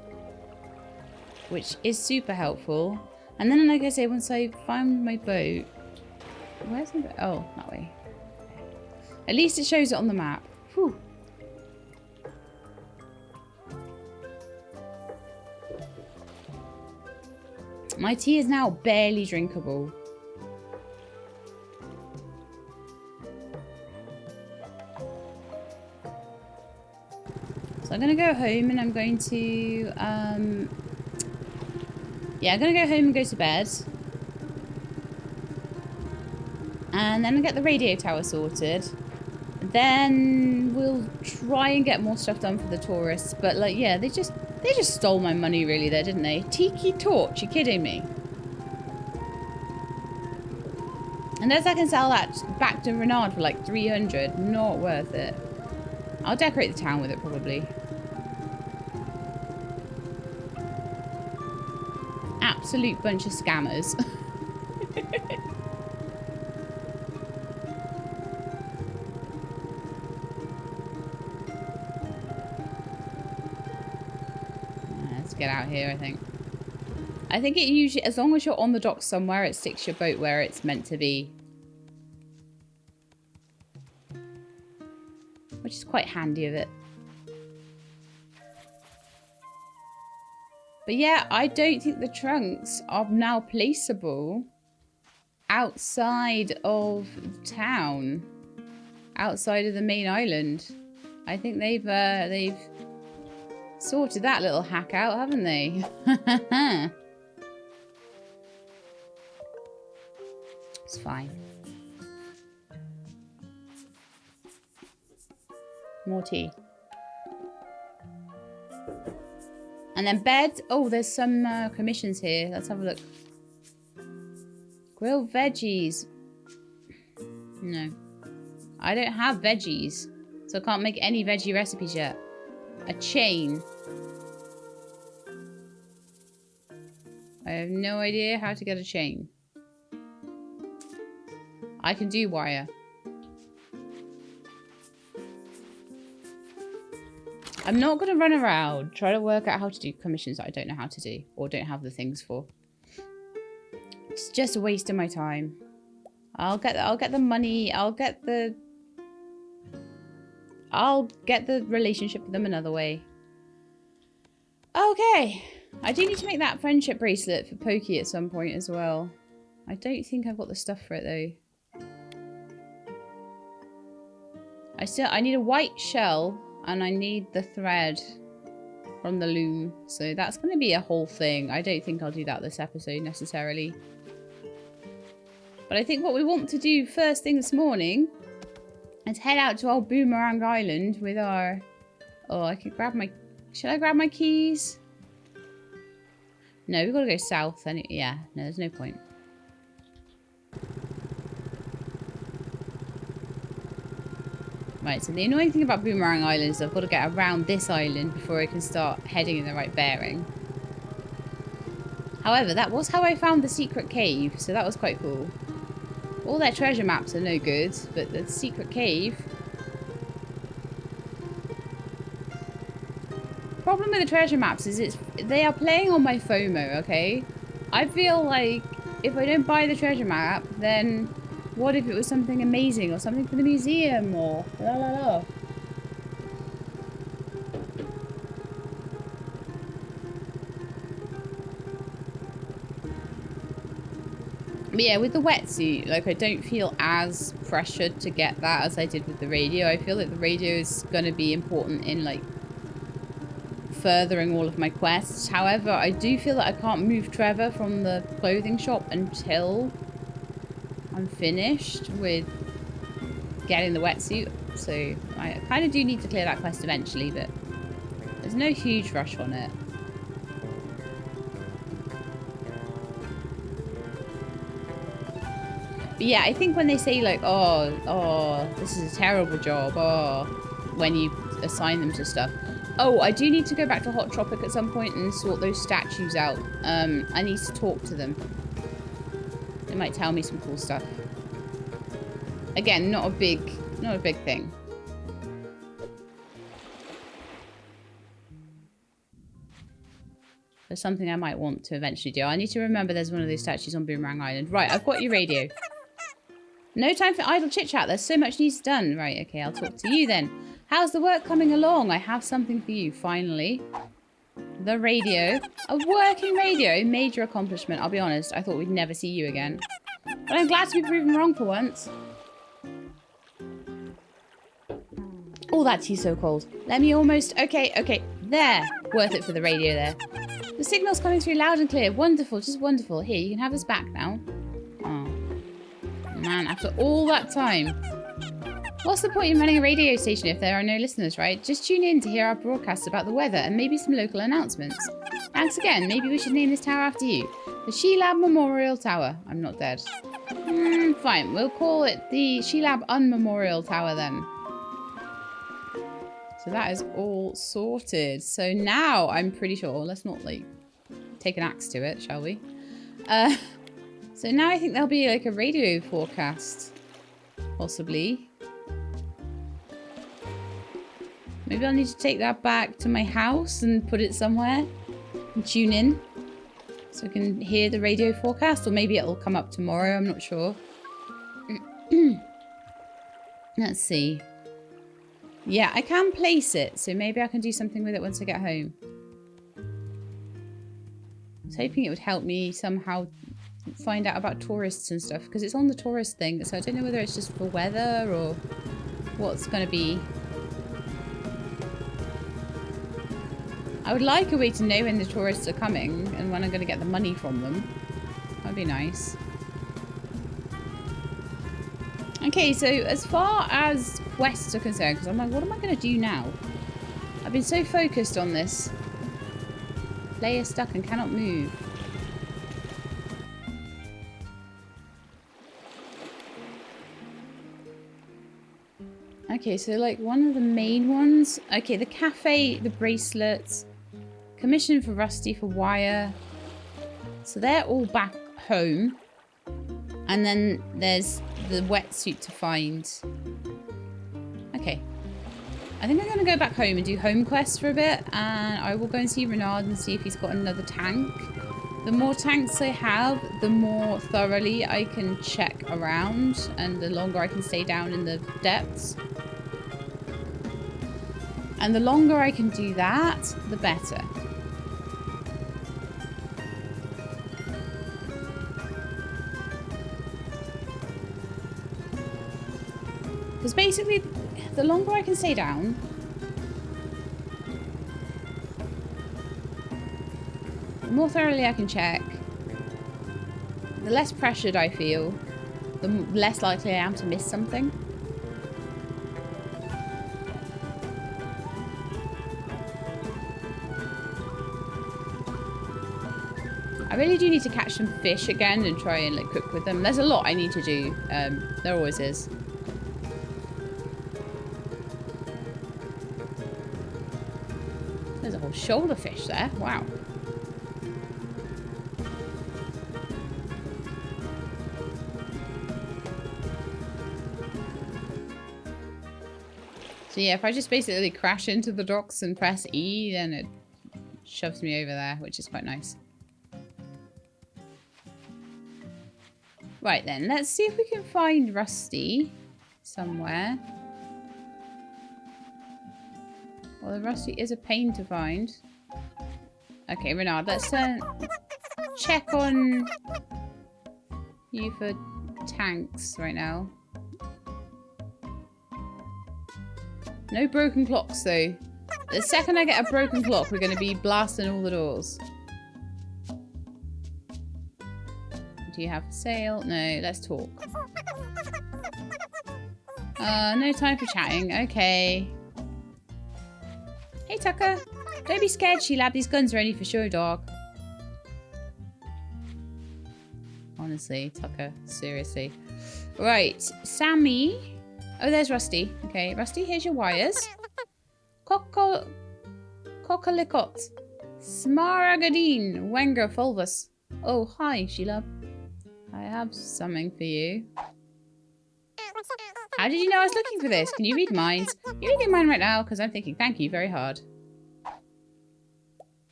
which is super helpful. And then, like I say, once I find my boat... Where's my boat? Oh, that way. At least it shows it on the map. Whew. My tea is now barely drinkable. So I'm going to go home and I'm going to... yeah, I'm going to go home and go to bed. And then I'll get the radio tower sorted. Then we'll try and get more stuff done for the tourists. But, like, yeah, they just stole my money really there, didn't they? Tiki torch, you kidding me? Unless I can sell that back to Renard for like 300, not worth it. I'll decorate the town with it probably. Absolute bunch of scammers. Let's get out here, I think. I think it usually, as long as you're on the dock somewhere, it sticks your boat where it's meant to be. Which is quite handy of it. But yeah, I don't think the trunks are now placeable outside of town. Outside of the main island. I think they've sorted that little hack out, haven't they? It's fine. More tea. And then bed. Oh, there's some commissions here. Let's have a look. Grilled veggies. No. I don't have veggies. So I can't make any veggie recipes yet. A chain. I have no idea how to get a chain. I can do wire. I'm not going to run around trying to work out how to do commissions that I don't know how to do or don't have the things for. It's just a waste of my time. I'll get the money. I'll get the relationship with them another way. Okay. I do need to make that friendship bracelet for Pokey at some point as well. I don't think I've got the stuff for it though. I need a white shell and I need the thread from the loom. So that's going to be a whole thing. I don't think I'll do that this episode necessarily. But I think what we want to do first thing this morning is head out to old Boomerang Island with our... Oh, I could grab my... Should I grab my keys? No, we've got to go south. Yeah, no, there's no point. Right, so the annoying thing about Boomerang Island is I've got to get around this island before I can start heading in the right bearing. However, that was how I found the secret cave, so that was quite cool. All their treasure maps are no good, but the secret cave... Problem with the treasure maps is they are playing on my FOMO, okay? I feel like if I don't buy the treasure map, then what if it was something amazing or something for the museum or la la la. But yeah, with the wetsuit, like I don't feel as pressured to get that as I did with the radio. I feel like the radio is going to be important in like furthering all of my quests. However, I do feel that I can't move Trevor from the clothing shop until I'm finished with getting the wetsuit. So I kind of do need to clear that quest eventually, but there's no huge rush on it. But yeah, I think when they say like, oh, this is a terrible job, when you assign them to stuff. Oh, I do need to go back to Hot Tropic at some point and sort those statues out. I need to talk to them. They might tell me some cool stuff. Again, not a big thing. But something I might want to eventually do. I need to remember there's one of those statues on Boomerang Island. Right, I've got your radio. No time for idle chit-chat. There's so much needs done. Right, okay, I'll talk to you then. How's the work coming along? I have something for you, finally. The radio. A working radio. Major accomplishment. I'll be honest, I thought we'd never see you again. But I'm glad to be proven wrong for once. Oh, that tea's so cold. Let me almost... Okay, okay. There. Worth it for the radio there. The signal's coming through loud and clear. Wonderful, just wonderful. Here, you can have this back now. Oh. Man, after all that time. What's the point in running a radio station if there are no listeners, right? Just tune in to hear our broadcasts about the weather and maybe some local announcements. Thanks again. Maybe we should name this tower after you. The She-Lab Memorial Tower. I'm not dead. Fine. We'll call it the She-Lab Unmemorial Tower then. So that is all sorted. So now I'm pretty sure, let's not like take an axe to it, shall we? So now I think there'll be like a radio forecast, possibly. Maybe I'll need to take that back to my house and put it somewhere and tune in so I can hear the radio forecast, or maybe it'll come up tomorrow, I'm not sure. Let's see. Yeah, I can place it, so maybe I can do something with it once I get home. I was hoping it would help me somehow find out about tourists and stuff, because it's on the tourist thing, so I don't know whether it's just for weather or what's going to be. I would like a way to know when the tourists are coming and when I'm going to get the money from them. That'd be nice. Okay, so as far as quests are concerned, because I'm like, what am I going to do now? I've been so focused on this. Player stuck and cannot move. Okay, so like one of the main ones. Okay, the cafe, the bracelets. Commission for Rusty for wire. So they're all back home. And then there's the wetsuit to find. Okay. I think I'm going to go back home and do home quests for a bit. And I will go and see Renard and see if he's got another tank. The more tanks I have, the more thoroughly I can check around. And the longer I can stay down in the depths. And the longer I can do that, the better. Because basically, the longer I can stay down, the more thoroughly I can check, the less pressured I feel, the less likely I am to miss something. I really do need to catch some fish again and try and like cook with them. There's a lot I need to do. There always is. There's a whole shoulder fish there. Wow. So yeah, if I just basically crash into the docks and press E, then it shoves me over there, which is quite nice. Right then, let's see if we can find Rusty somewhere. Well, the Rusty is a pain to find. Okay, Renard, let's check on you for tanks right now. No broken clocks, though. The second I get a broken clock, we're going to be blasting all the doors. Do you have a sale? No, let's talk. No time for chatting. Okay. Hey, Tucker. Don't be scared, She-Lab. These guns are ready for sure, dog. Honestly, Tucker. Seriously. Right. Sammy. Oh, there's Rusty. Okay, Rusty, here's your wires. Cocolicot. Smaragdine. Wenger fulvus. Oh, hi, She-Lab. I have something for you. How did you know I was looking for this? Can you read minds? You're reading mine right now because I'm thinking thank you very hard.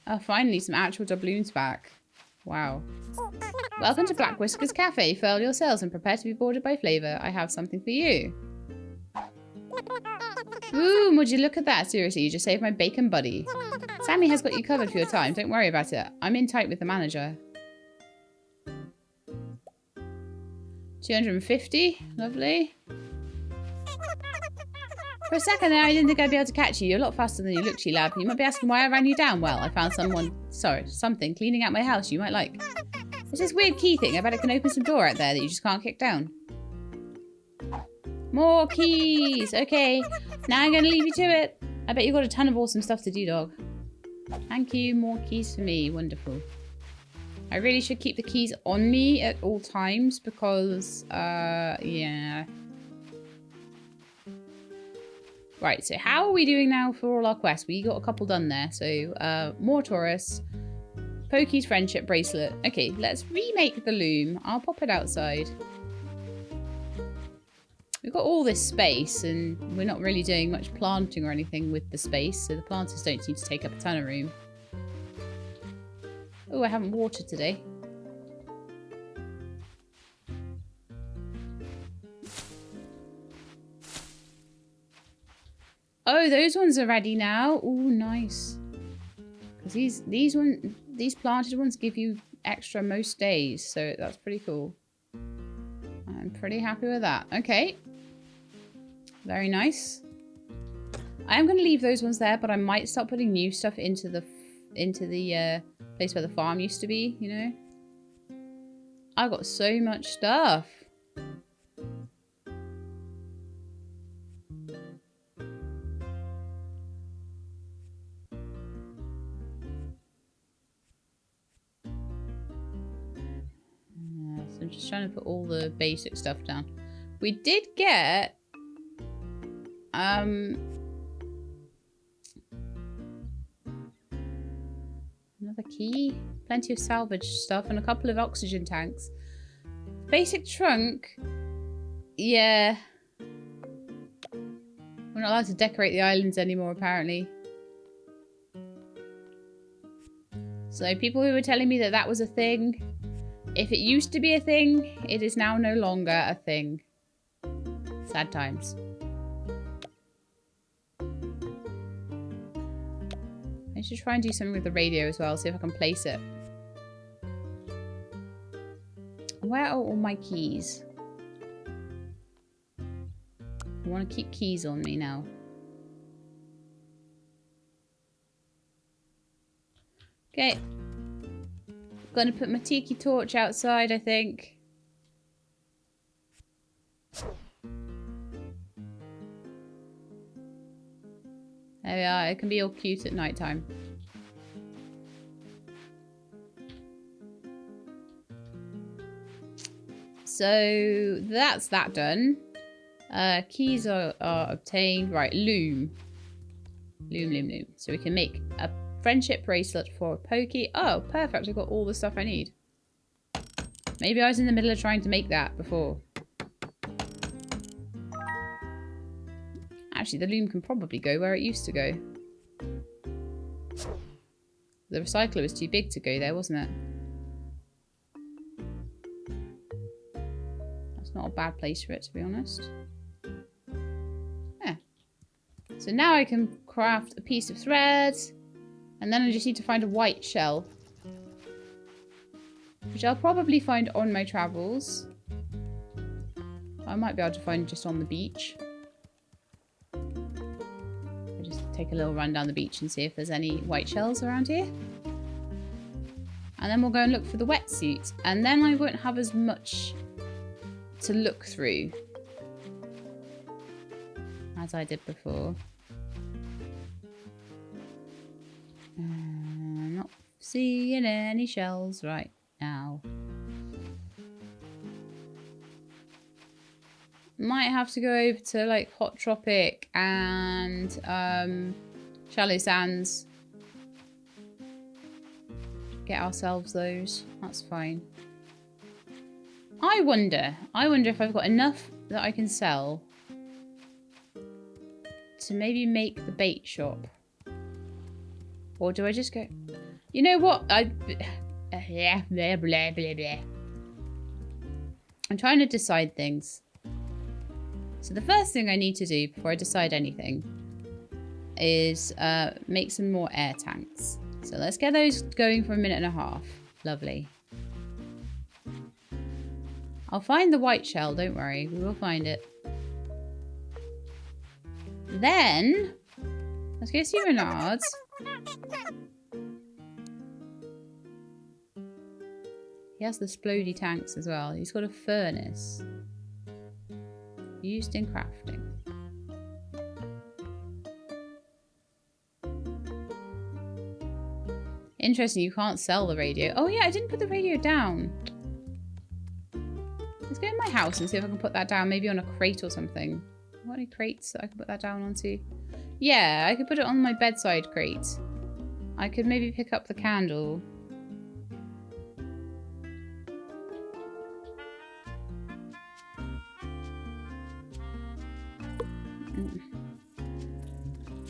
Oh, finally some actual doubloons back. Wow. Welcome to Black Whiskers Cafe. Furl your sails and prepare to be boarded by Flavor. I have something for you. Ooh, would you look at that? Seriously, you just saved my bacon buddy. Sammy has got you covered for your time. Don't worry about it. I'm in tight with the manager. 250. Lovely. For a second there, I didn't think I'd be able to catch you. You're a lot faster than you look, G-Lab. You might be asking why I ran you down. Well, I found something cleaning out my house you might like. It's this weird key thing. I bet it can open some door out there that you just can't kick down. More keys. Okay, now I'm going to leave you to it. I bet you've got a ton of awesome stuff to do, dog. Thank you. More keys for me. Wonderful. I really should keep the keys on me at all times because, yeah. Right, so how are we doing now for all our quests? We got a couple done there. So, more tourists. Pokey's friendship bracelet. Okay, let's remake the loom. I'll pop it outside. We've got all this space and we're not really doing much planting or anything with the space. So the planters don't seem to take up a ton of room. Oh, I haven't watered today. Oh, those ones are ready now. Oh, nice. Because these planted ones give you extra most days, so that's pretty cool. I'm pretty happy with that. Okay. Very nice. I am going to leave those ones there, but I might start putting new stuff into the place where the farm used to be, you know? I got so much stuff. So I'm just trying to put all the basic stuff down. We did get another key, plenty of salvage stuff, and a couple of oxygen tanks. Basic trunk. Yeah. We're not allowed to decorate the islands anymore, apparently. So people who were telling me that that was a thing, if it used to be a thing, it is now no longer a thing. Sad times. I should try and do something with the radio as well, see if I can place it. Where are all my keys? I want to keep keys on me now. Okay. Gonna put my tiki torch outside, I think. There we are. It can be all cute at night time. So that's that done. Keys are obtained. Right, loom. Loom. So we can make a friendship bracelet for Pokey. Oh, perfect. I've got all the stuff I need. Maybe I was in the middle of trying to make that before. Actually, the loom can probably go where it used to go. The recycler was too big to go there, wasn't it? That's not a bad place for it, to be honest. Yeah. So now I can craft a piece of thread. And then I just need to find a white shell. Which I'll probably find on my travels. I might be able to find just on the beach. I'll just take a little run down the beach and see if there's any white shells around here. And then we'll go and look for the wetsuit. And then I won't have as much to look through as I did before. Not seeing any shells right now. Might have to go over to like Hot Tropic and Shallow Sands. Get ourselves those. That's fine. I wonder if I've got enough that I can sell to maybe make the bait shop. Or do I just go... You know what? I'm trying to decide things. So the first thing I need to do before I decide anything is make some more air tanks. So let's get those going for 1.5 minutes. Lovely. I'll find the white shell, don't worry. We will find it. Then, let's go see Renard's. He has the splody tanks as well. He's got a furnace. Used in crafting. Interesting, you can't sell the radio. Oh yeah, I didn't put the radio down. Let's go in my house and see if I can put that down. Maybe on a crate or something. What any crates that I can put that down onto? Yeah, I could put it on my bedside crate. I could maybe pick up the candle.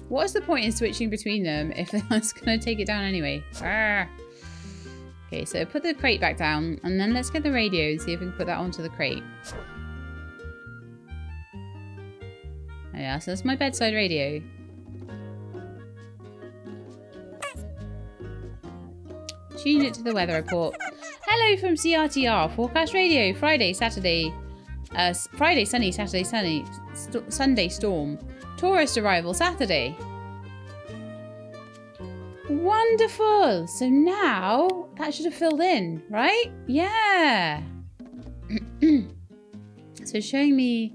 What is the point in switching between them if I was going to take it down anyway? Arrgh. Okay, so put the crate back down, and then let's get the radio and see if we can put that onto the crate. Oh yeah, so that's my bedside radio. Tune it to the weather report. Hello from CRTR, forecast radio, Friday, Saturday. Friday sunny, Saturday sunny, Sunday storm. Tourist arrival Saturday. Wonderful. So now that should have filled in, right? Yeah. So showing me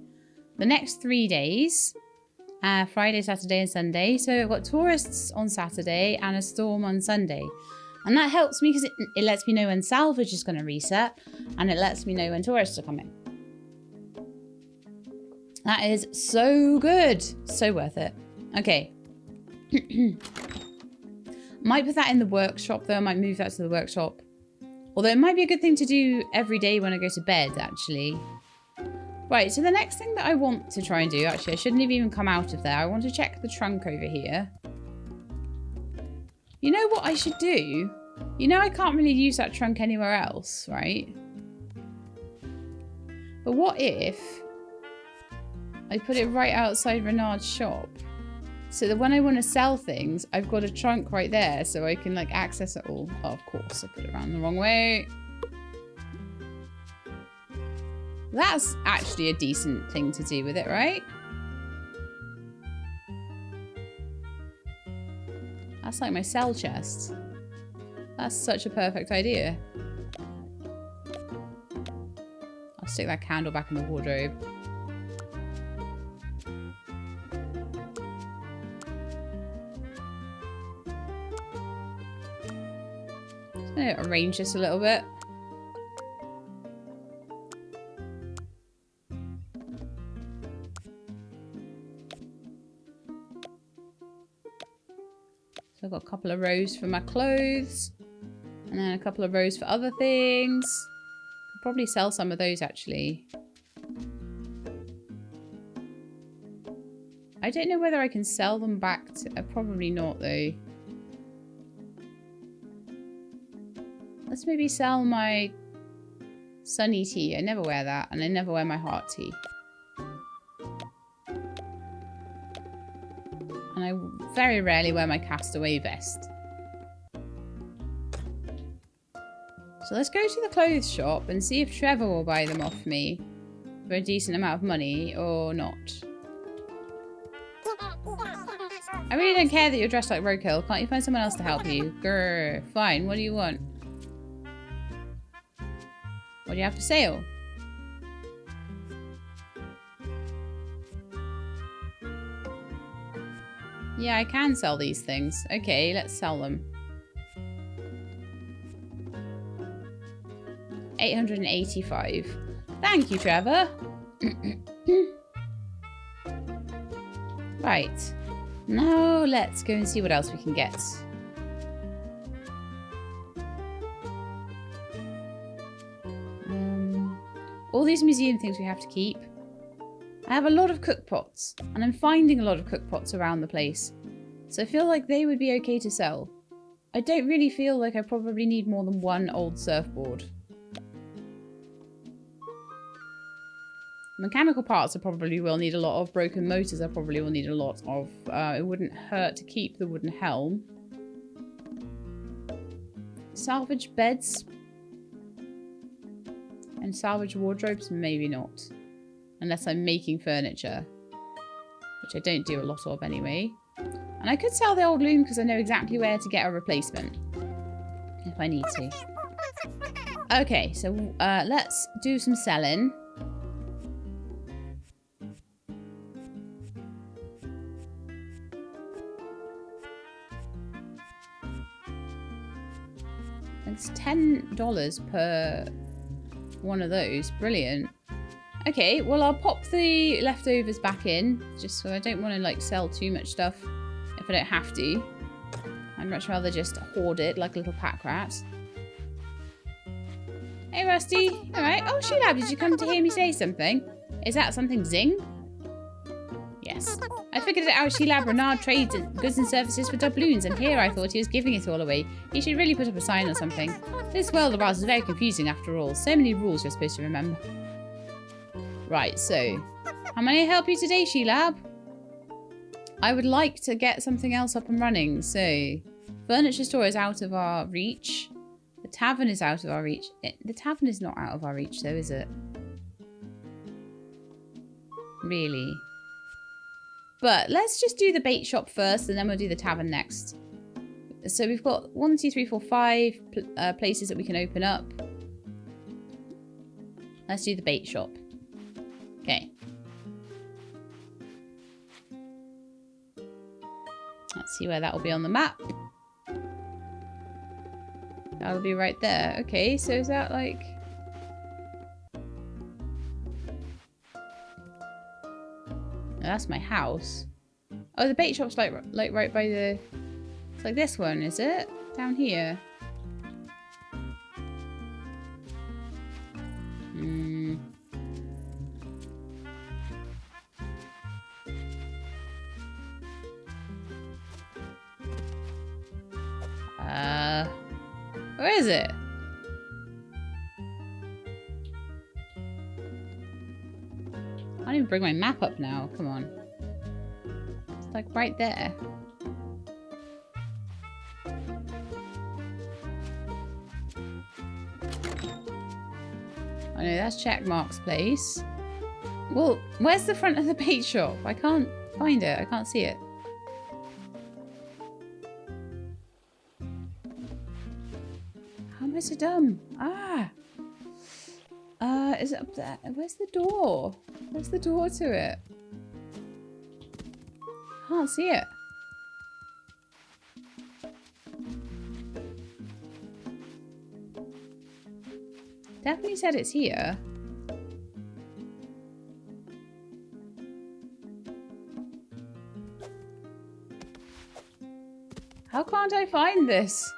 the next 3 days. Friday, Saturday and Sunday. So I've got tourists on Saturday and a storm on Sunday. And that helps me because it lets me know when salvage is going to reset. And it lets me know when tourists are coming. That is so good. So worth it. Okay. Might put that in the workshop though. I might move that to the workshop. Although it might be a good thing to do every day when I go to bed, actually. Right, so the next thing that I want to try and do, actually, I shouldn't have even come out of there. I want to check the trunk over here. You know what I should do? You know I can't really use that trunk anywhere else, right? But what if I put it right outside Renard's shop? So that when I want to sell things, I've got a trunk right there so I can like access it all. Oh, of course, I put it around the wrong way. That's actually a decent thing to do with it, right? That's like my cell chest. That's such a perfect idea. I'll stick that candle back in the wardrobe. Arrange this a little bit. So I've got a couple of rows for my clothes and then a couple of rows for other things. Could probably sell some of those actually. I don't know whether I can sell them back to... probably not though. Let's maybe sell my sunny tea. I never wear that. And I never wear my heart tea. And I very rarely wear my castaway vest. So let's go to the clothes shop and see if Trevor will buy them off me for a decent amount of money or not. I really don't care that you're dressed like Roadkill. Can't you find someone else to help you? Grrr. Fine. What do you want? What do you have for sale? Yeah, I can sell these things. Okay, let's sell them. 885. Thank you, Trevor. Right. Now let's go and see what else we can get. All these museum things we have to keep. I have a lot of cookpots, and I'm finding a lot of cookpots around the place. So I feel like they would be okay to sell. I don't really feel like I probably need more than one old surfboard. Mechanical parts I probably will need a lot of. Broken motors I probably will need a lot of. It wouldn't hurt to keep the wooden helm. Salvage beds. And salvage wardrobes? Maybe not. Unless I'm making furniture. which I don't do a lot of anyway. And I could sell the old loom because I know exactly where to get a replacement if I need to. Okay, so let's do some selling. It's $10 per one of those. Brilliant. Okay, well, I'll pop the leftovers back in, just so I don't want to, like, sell too much stuff if I don't have to. I'd much rather just hoard it like a little pack rat. Hey, Rusty. All right. Oh, Sheelab, did you come to hear me say something? Is that something zing? Yes. I figured it out. Sheelab Renard trades goods and services for doubloons, and here I thought he was giving it all away. He should really put up a sign or something. This world of ours is very confusing after all. So many rules you're supposed to remember. Right, so how may I help you today, Sheelab? I would like to get something else up and running. So, furniture store is out of our reach. The tavern is out of our reach. The tavern is not out of our reach, though, is it? Really? But let's just do the bait shop first, and then we'll do the tavern next. So we've got 1, 2, 3, 4, 5 places that we can open up. Let's do the bait shop. Okay. Let's see where that will be on the map. That'll be right there. Okay, so is that like... No, that's my house. Oh, the bait shop's like right by the... It's like this one, is it? Down here. Where is it? I can't even bring my map up now. Come on. It's like right there. I know that's Checkmark's place. Well, where's the front of the bait shop? I can't find it. I can't see it. How am I so dumb? Ah! Is it up there? Where's the door? Where's the door to it? Can't see it. Definitely said it's here. How can't I find this?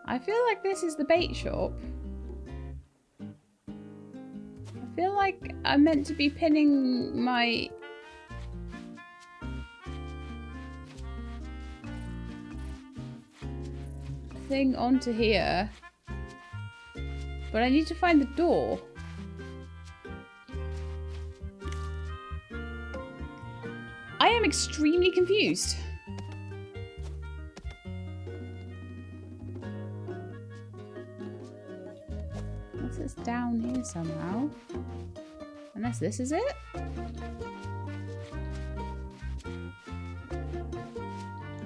I feel like this is the bait shop. I feel like I'm meant to be pinning my... thing onto here. But I need to find the door. I am extremely confused. Unless it's down here somehow. Unless this is it?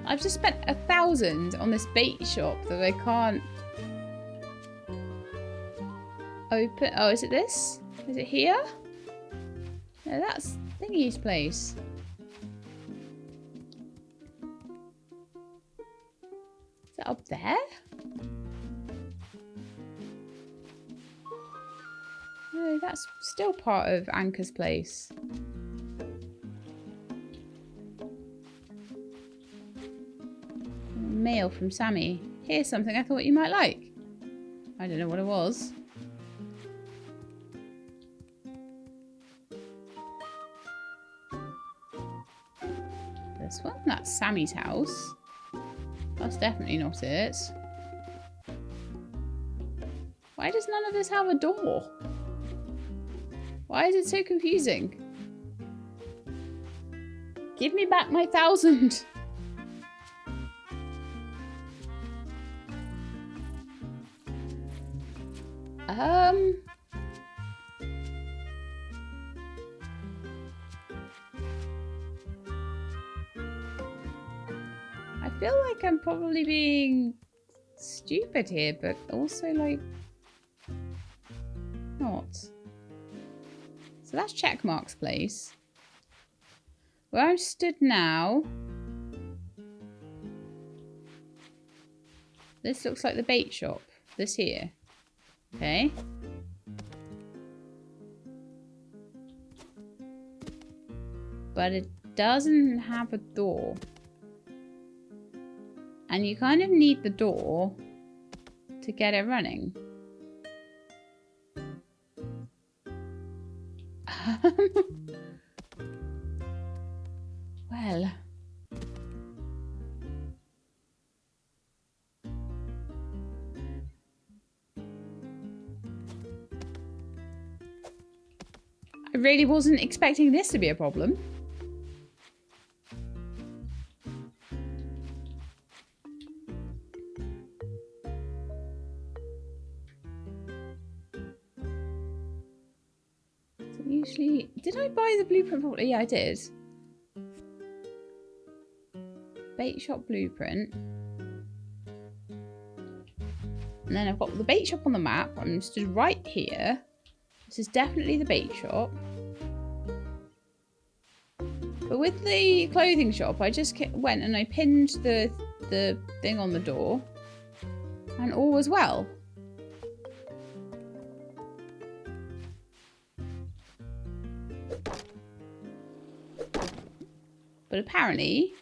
I've just spent 1,000 on this bait shop that I can't open. Oh, is it this? Is it here? No, that's Thingy's place. Is that up there? No, that's still part of Anchor's place. Mail from Sammy. Here's something I thought you might like. I don't know what it was. This one? That's Sammy's house. That's definitely not it. Why does none of this have a door? Why is it so confusing? Give me back my 1,000. I feel like I'm probably being stupid here, but also like not. So that's Checkmark's place. Where I'm stood now, this looks like the bait shop. This here. Okay. But it doesn't have a door. And you kind of need the door to get it running. Well. I really wasn't expecting this to be a problem. Usually, did I buy the blueprint properly? Yeah, I did. Bait shop blueprint. And then I've got the bait shop on the map. I'm stood right here. This is definitely the bait shop. But with the clothing shop, I just went and I pinned the thing on the door. And all was well. But apparently,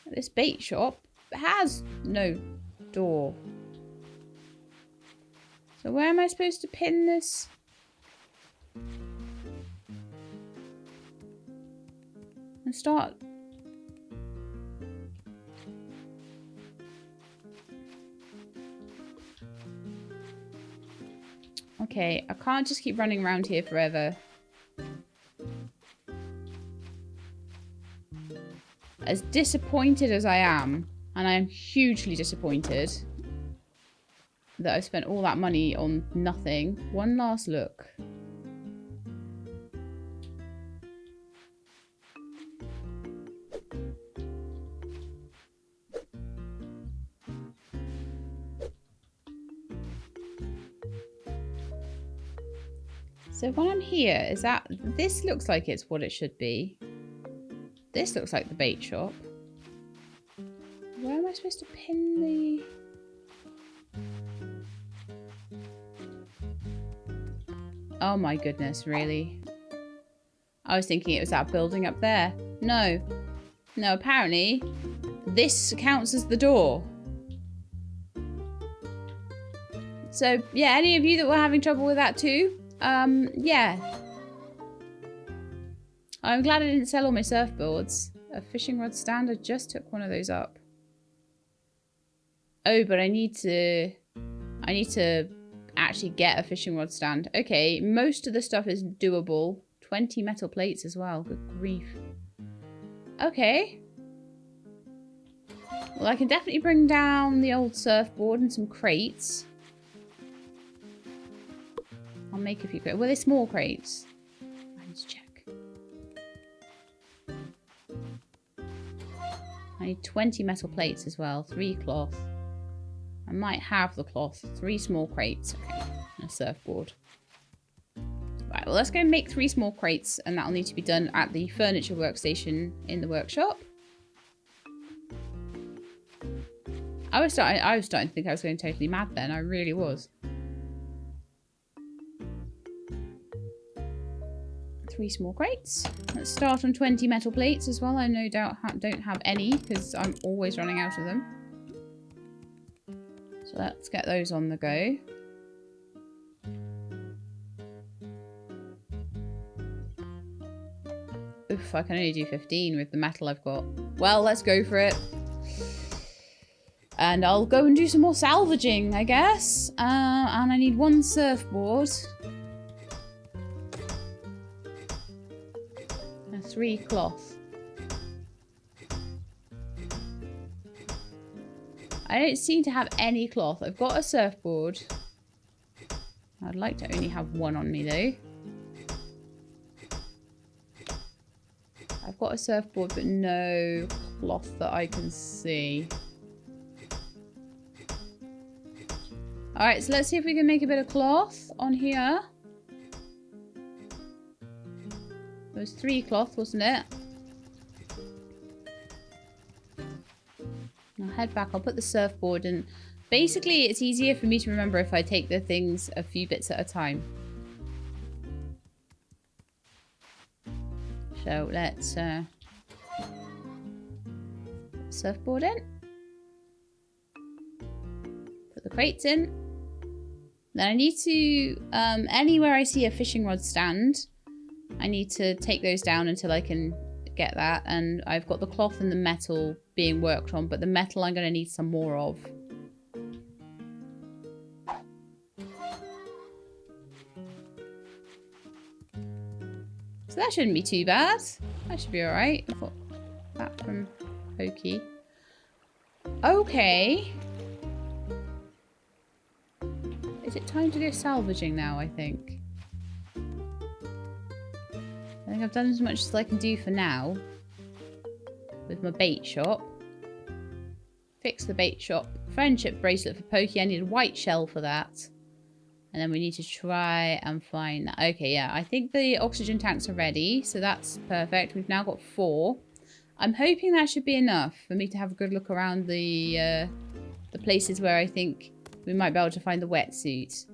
this bait shop has no door. So where am I supposed to pin this? And start. Okay, I can't just keep running around here forever. As disappointed as I am, and I am hugely disappointed that I spent all that money on nothing. One last look. So when I'm here, is that... This looks like it's what it should be. This looks like the bait shop. Where am I supposed to pin the... Oh my goodness, really? I was thinking it was that building up there. No. No, apparently this counts as the door. So, yeah, any of you that were having trouble with that too? Yeah. I'm glad I didn't sell all my surfboards. A fishing rod stand, I just took one of those up. Oh, but I need to actually get a fishing rod stand. Okay, most of the stuff is doable. 20 metal plates as well, good grief. Okay. Well, I can definitely bring down the old surfboard and some crates. I'll make a few crates. Well, they're small crates. I need to check. I need 20 metal plates as well. 3 cloth. I might have the cloth. 3 small crates. Okay. And a surfboard. Right, well, let's go and make 3 small crates. And that'll need to be done at the furniture workstation in the workshop. I was starting to think I was going totally mad then. I really was. 3 small crates. Let's start on 20 metal plates as well. I no doubt don't have any because I'm always running out of them. So let's get those on the go. Oof, I can only do 15 with the metal I've got. Well, let's go for it. And I'll go and do some more salvaging, I guess. And I need 1 surfboard. 3 cloth. I don't seem to have any cloth. I've got a surfboard. I'd like to only have one on me though. I've got a surfboard but no cloth that I can see. Alright, so let's see if we can make a bit of cloth on here. There was 3 cloth, wasn't it? I'll head back. I'll put the surfboard in. Basically, it's easier for me to remember if I take the things a few bits at a time. So let's surfboard in. Put the crates in. Then I need to, anywhere I see a fishing rod stand, I need to take those down until I can get that. And I've got the cloth and the metal being worked on, but the metal I'm going to need some more of. So that shouldn't be too bad. That should be alright. I've got that from Pokey. Okay. Is it time to go salvaging now, I think? I think I've done as much as I can do for now. With my bait shop. Fix the bait shop. Friendship bracelet for Pokey. I need a white shell for that. And then we need to try and find that. Okay, yeah. I think the oxygen tanks are ready. So that's perfect. We've now got 4. I'm hoping that should be enough for me to have a good look around the places where I think we might be able to find the wetsuit.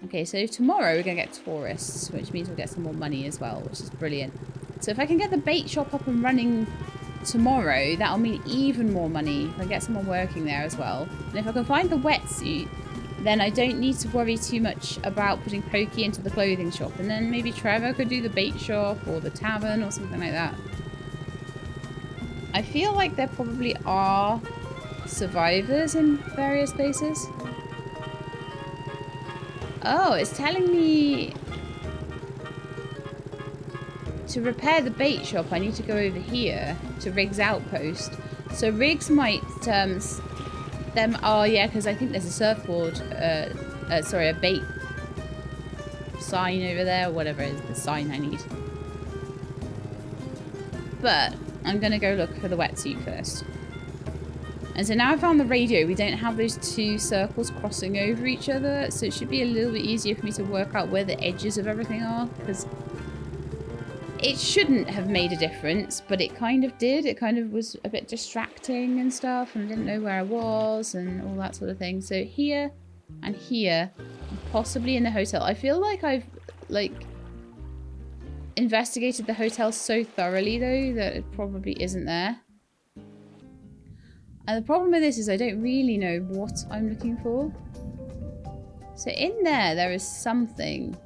Okay, so tomorrow we're going to get tourists, which means we'll get some more money as well, which is brilliant. So if I can get the bait shop up and running tomorrow, that'll mean even more money if I get someone working there as well. And if I can find the wetsuit, then I don't need to worry too much about putting Pokey into the clothing shop. And then maybe Trevor could do the bait shop or the tavern or something like that. I feel like there probably are survivors in various places. Oh, it's telling me to repair the bait shop, I need to go over here to Riggs Outpost. So Riggs might, oh yeah, because I think there's a surfboard, sorry, a bait sign over there, whatever is the sign I need. But I'm going to go look for the wetsuit first. And so now I found the radio, we don't have those 2 circles crossing over each other, so it should be a little bit easier for me to work out where the edges of everything are, because it shouldn't have made a difference, but it kind of did. It kind of was a bit distracting and stuff, and I didn't know where I was and all that sort of thing. So here and here, possibly in the hotel. I feel like I've, investigated the hotel so thoroughly, though, that it probably isn't there. And the problem with this is I don't really know what I'm looking for. So in there is something.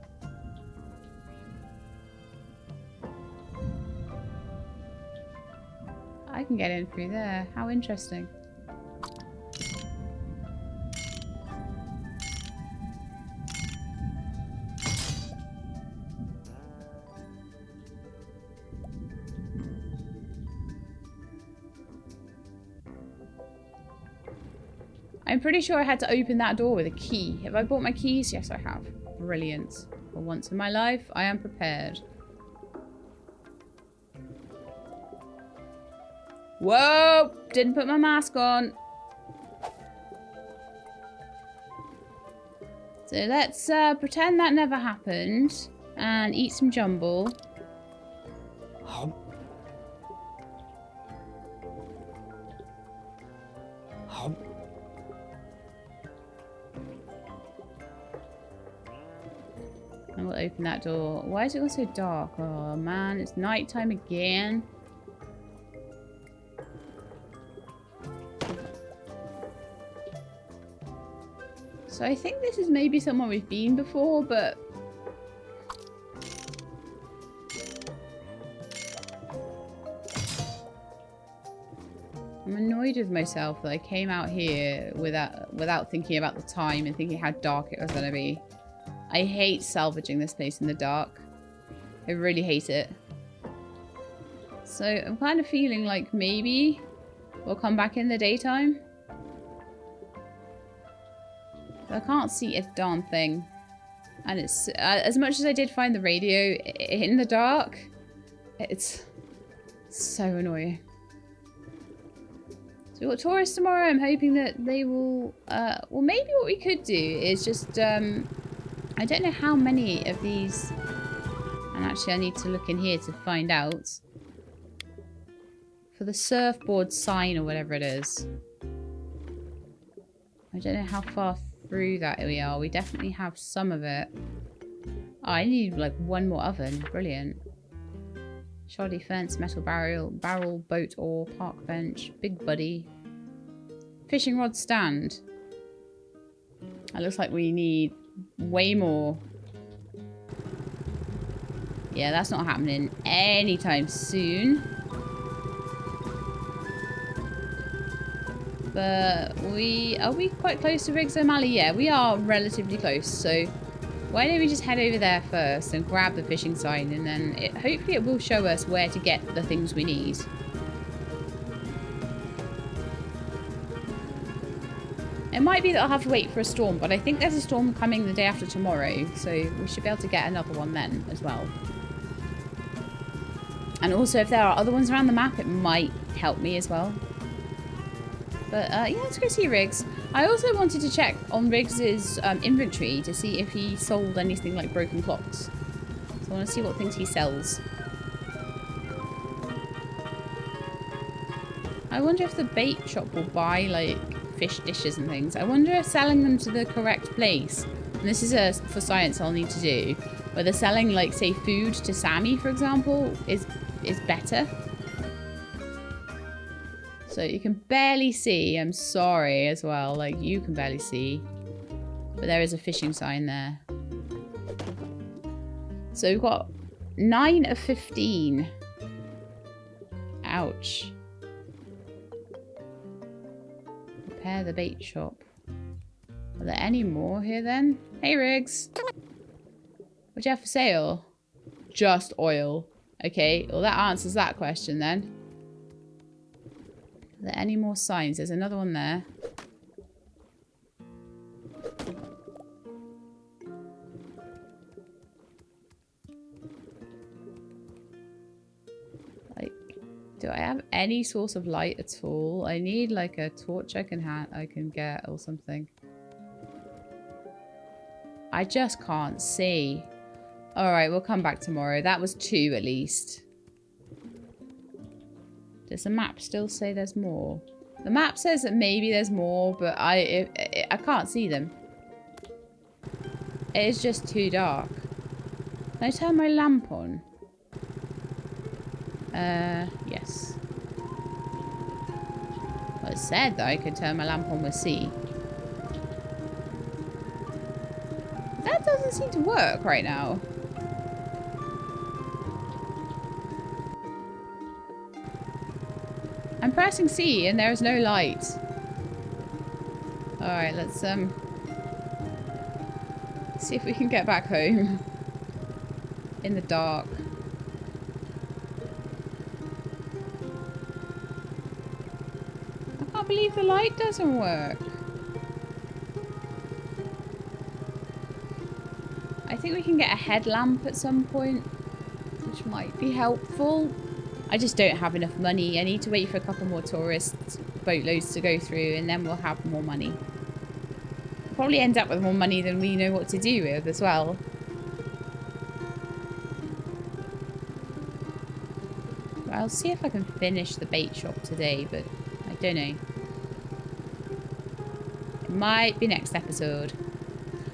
I can get in through there. How interesting. I'm pretty sure I had to open that door with a key. Have I bought my keys? Yes, I have. Brilliant. For once in my life, I am prepared. Whoa! Didn't put my mask on. So let's pretend that never happened and eat some jumble. And we'll open that door. Why is it all so dark? Oh man, it's nighttime again. So I think this is maybe somewhere we've been before, but I'm annoyed with myself that I came out here without thinking about the time and thinking how dark it was going to be. I hate salvaging this place in the dark. I really hate it. So I'm kind of feeling like maybe we'll come back in the daytime. I can't see a darn thing. And it's, as much as I did find the radio in the dark, it's so annoying. So we've got tourists tomorrow. I'm hoping that they will, well, maybe what we could do is just, I don't know how many of these, and actually I need to look in here to find out. For the surfboard sign or whatever it is. I don't know how far through that we are. We definitely have some of it. Oh, I need like one more oven. Brilliant. Shoddy fence, metal barrel, boat oar, park bench, big buddy. Fishing rod stand. It looks like we need way more. Yeah, that's not happening anytime soon. But are we quite close to Riggs O'Malley? Yeah, we are relatively close. So why don't we just head over there first and grab the fishing sign, and then hopefully it will show us where to get the things we need. It might be that I'll have to wait for a storm, but I think there's a storm coming the day after tomorrow, so we should be able to get another one then as well. And also, if there are other ones around the map, it might help me as well. But yeah, let's go see Riggs. I also wanted to check on Riggs's inventory to see if he sold anything like broken clocks. So I want to see what things he sells. I wonder if the bait shop will buy like fish dishes and things. I wonder if selling them to the correct place, and this is for science I'll need to do, whether selling like say food to Sammy, for example, is better. So you can barely see, I'm sorry as well, like you can barely see. But there is a fishing sign there. So we've got 9 of 15. Ouch. Repair the bait shop. Are there any more here then? Hey Riggs. What do you have for sale? Just oil. Okay, well that answers that question then. Are there any more signs? There's another one there. Like, do I have any source of light at all? I need like a torch I can get or something. I just can't see. Alright, we'll come back tomorrow. That was 2 at least. Does the map still say there's more? The map says that maybe there's more, but I can't see them. It is just too dark. Can I turn my lamp on? Yes. Well, it said that I could turn my lamp on with C. That doesn't seem to work right now. I'm pressing C and there is no light. Alright, let's see if we can get back home in the dark. I can't believe the light doesn't work. I think we can get a headlamp at some point, which might be helpful. I just don't have enough money. I need to wait for a couple more tourist boatloads to go through and then we'll have more money. We'll probably end up with more money than we know what to do with as well. I'll see if I can finish the bait shop today, but I don't know. It might be next episode.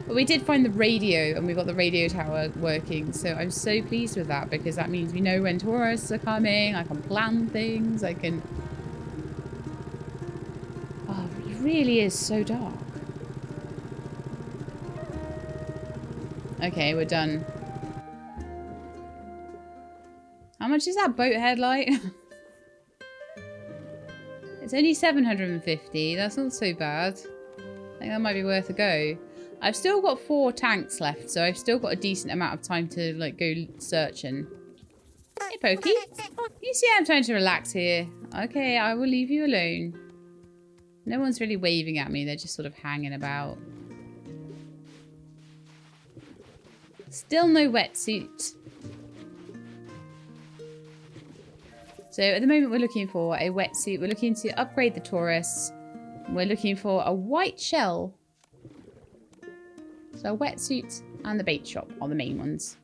But we did find the radio and we got the radio tower working, so I'm so pleased with that because that means we know when tourists are coming, I can plan things, I can... Oh, it really is so dark. Okay, we're done. How much is that boat headlight? It's only 750, that's not so bad. I think that might be worth a go. I've still got 4 tanks left, so I've still got a decent amount of time to like go searching. Hey Pokey, you see I'm trying to relax here. Okay, I will leave you alone. No one's really waving at me, they're just sort of hanging about. Still no wetsuit. So at the moment we're looking for a wetsuit. We're looking to upgrade the tourists. We're looking for a white shell. So a wetsuit and the bait shop are the main ones.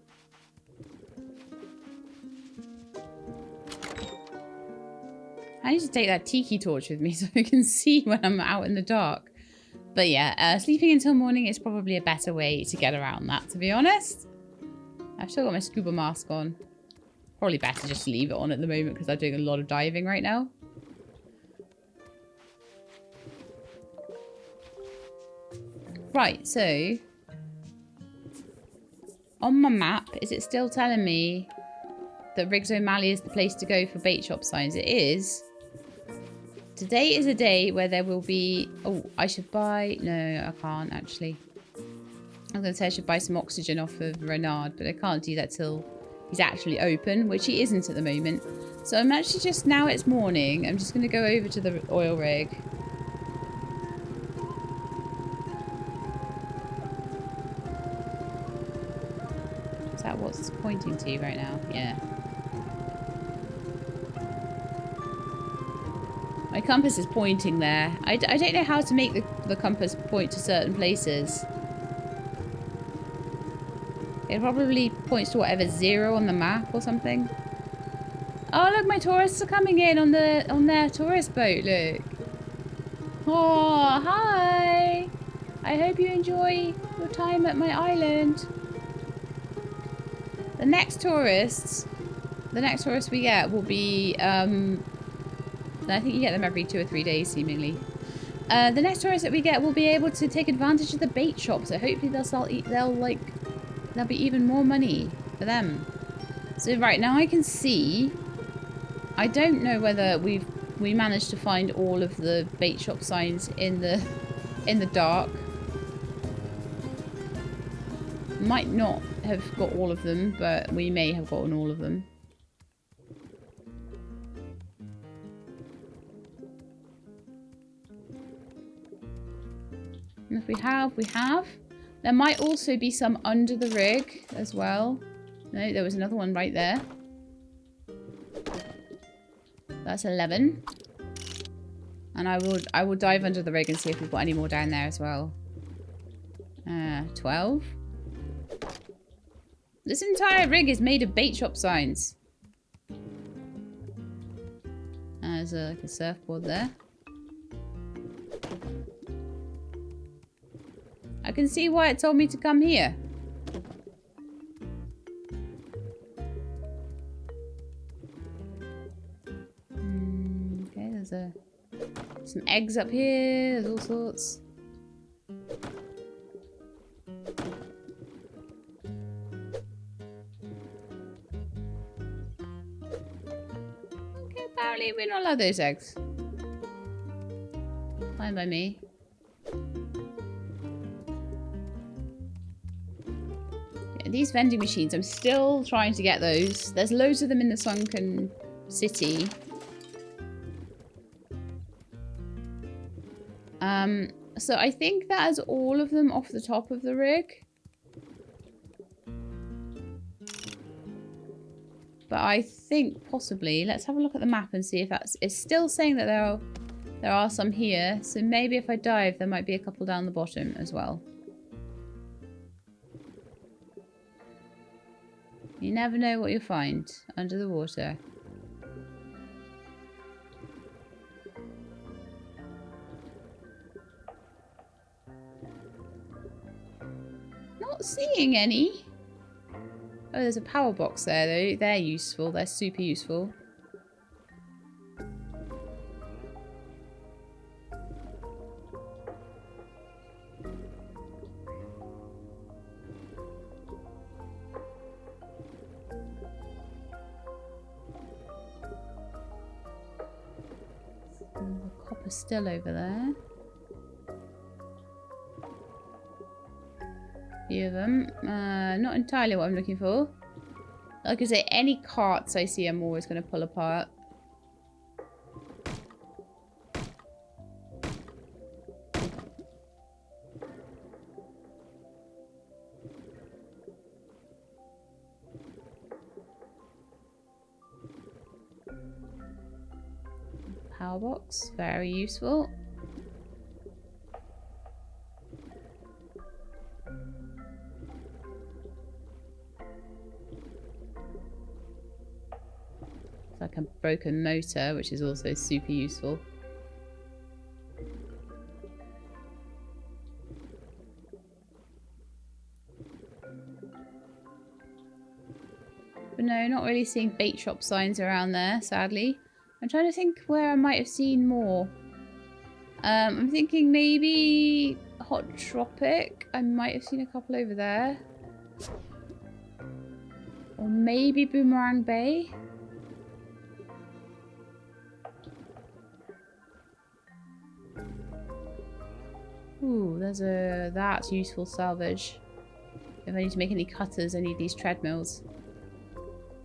I need to take that tiki torch with me so I can see when I'm out in the dark. But yeah, sleeping until morning is probably a better way to get around that, to be honest. I've still got my scuba mask on. Probably better just to leave it on at the moment because I'm doing a lot of diving right now. Right, so on my map, is it still telling me that Riggs O'Malley is the place to go for bait shop signs? It is. Today is a day where there will be... Oh, I should buy... No, I can't actually. I was going to say I should buy some oxygen off of Renard, but I can't do that till he's actually open, which he isn't at the moment. So I'm actually just... Now it's morning. I'm just going to go over to the oil rig. Is that what's pointing to right now? Yeah. My compass is pointing there. I don't know how to make the compass point to certain places. It probably points to whatever 0 on the map or something. Oh, look, my tourists are coming in on their tourist boat, look. Oh, hi. I hope you enjoy your time at my island. The next tourists we get will be, I think you get them every 2 or 3 days, seemingly. The next tourists that we get will be able to take advantage of the bait shop, so hopefully there'll be even more money for them. So right now I can see. I don't know whether we managed to find all of the bait shop signs in the dark. Might not have got all of them, but we may have gotten all of them. And if we have. There might also be some under the rig as well. No, there was another one right there. That's 11. And I will dive under the rig and see if we've got any more down there as well. 12. This entire rig is made of bait shop signs. There's like a surfboard there. I can see why it told me to come here. Okay, there's some eggs up here. There's all sorts. Okay, apparently we're not allowed those eggs. Fine by me. These vending machines, I'm still trying to get those. There's loads of them in the Sunken city. So I think that is all of them off the top of the rig. But I think possibly, let's have a look at the map and see if it's still saying that there are some here. So maybe if I dive, there might be a couple down the bottom as well. You never know what you'll find under the water. Not seeing any. Oh, there's a power box there though. They're useful. They're super useful. The copper's still over there. Few of them. Not entirely what I'm looking for. Like I say, any carts I see I'm always going to pull apart. Power box, very useful. It's like a broken motor, which is also super useful. But no, not really seeing bait shop signs around there, sadly. I'm trying to think where I might have seen more. I'm thinking maybe Hot Tropic. I might have seen a couple over there. Or maybe Boomerang Bay. Ooh, that's useful salvage. If I need to make any cutters, I need these treadmills.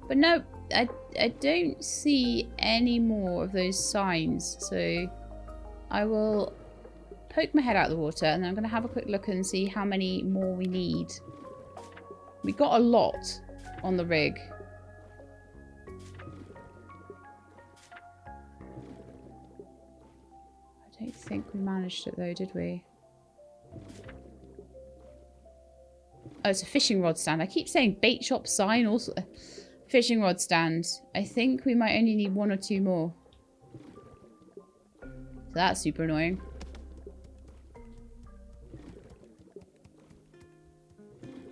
But no, I don't see any more of those signs, so I will poke my head out of the water and then I'm going to have a quick look and see how many more we need. We got a lot on the rig. I don't think we managed it though, did we? Oh, it's a fishing rod stand. I keep saying bait shop sign also. Fishing rod stand. I think we might only need 1 or 2 more. So that's super annoying.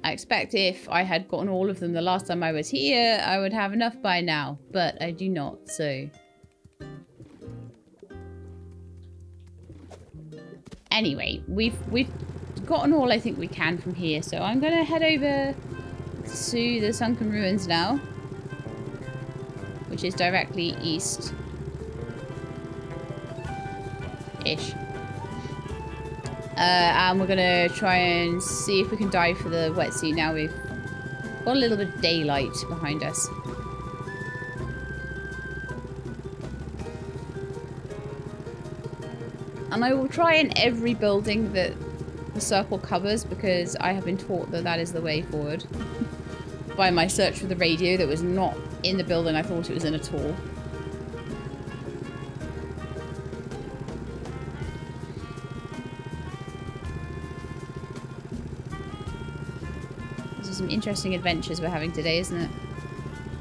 I expect if I had gotten all of them the last time I was here, I would have enough by now. But I do not, so... Anyway, we've gotten all I think we can from here. So I'm going to head over to the Sunken Ruins now. Which is directly east-ish. And we're going to try and see if we can dive for the wetsuit now we've got a little bit of daylight behind us. And I will try in every building that the circle covers because I have been taught that that is the way forward. By my search for the radio that was not in the building I thought it was in at all. These are some interesting adventures we're having today, isn't it?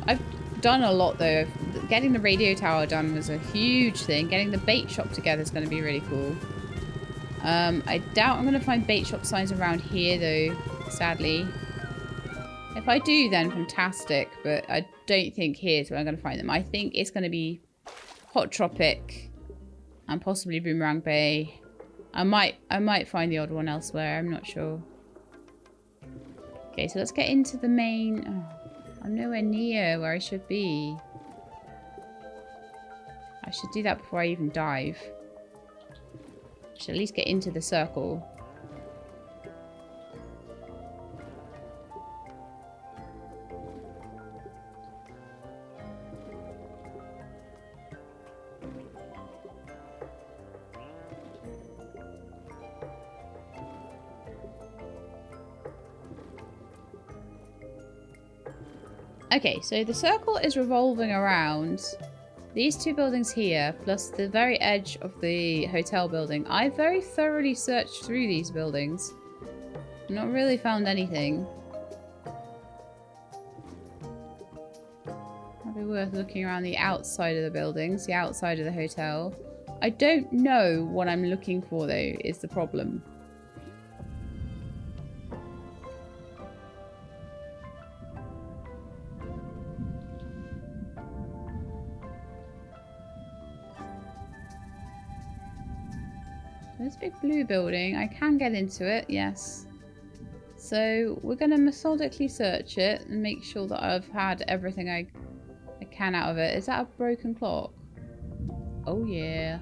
I've done a lot though. Getting the radio tower done was a huge thing. Getting the bait shop together is going to be really cool. I doubt I'm going to find bait shop signs around here though, sadly. If I do, then fantastic, but I don't think here's where I'm going to find them. I think it's going to be Hot Tropic and possibly Boomerang Bay. I might find the odd one elsewhere. I'm not sure. Okay, so let's get into the main... Oh, I'm nowhere near where I should be. I should do that before I even dive. I should at least get into the circle. Okay, so the circle is revolving around these 2 buildings here, plus the very edge of the hotel building. I very thoroughly searched through these buildings. Not really found anything. Might be worth looking around the outside of the buildings, the outside of the hotel. I don't know what I'm looking for though, is the problem. This big blue building, I can get into it, yes. So we're going to methodically search it and make sure that I've had everything I can out of it. Is that a broken clock? Oh yeah.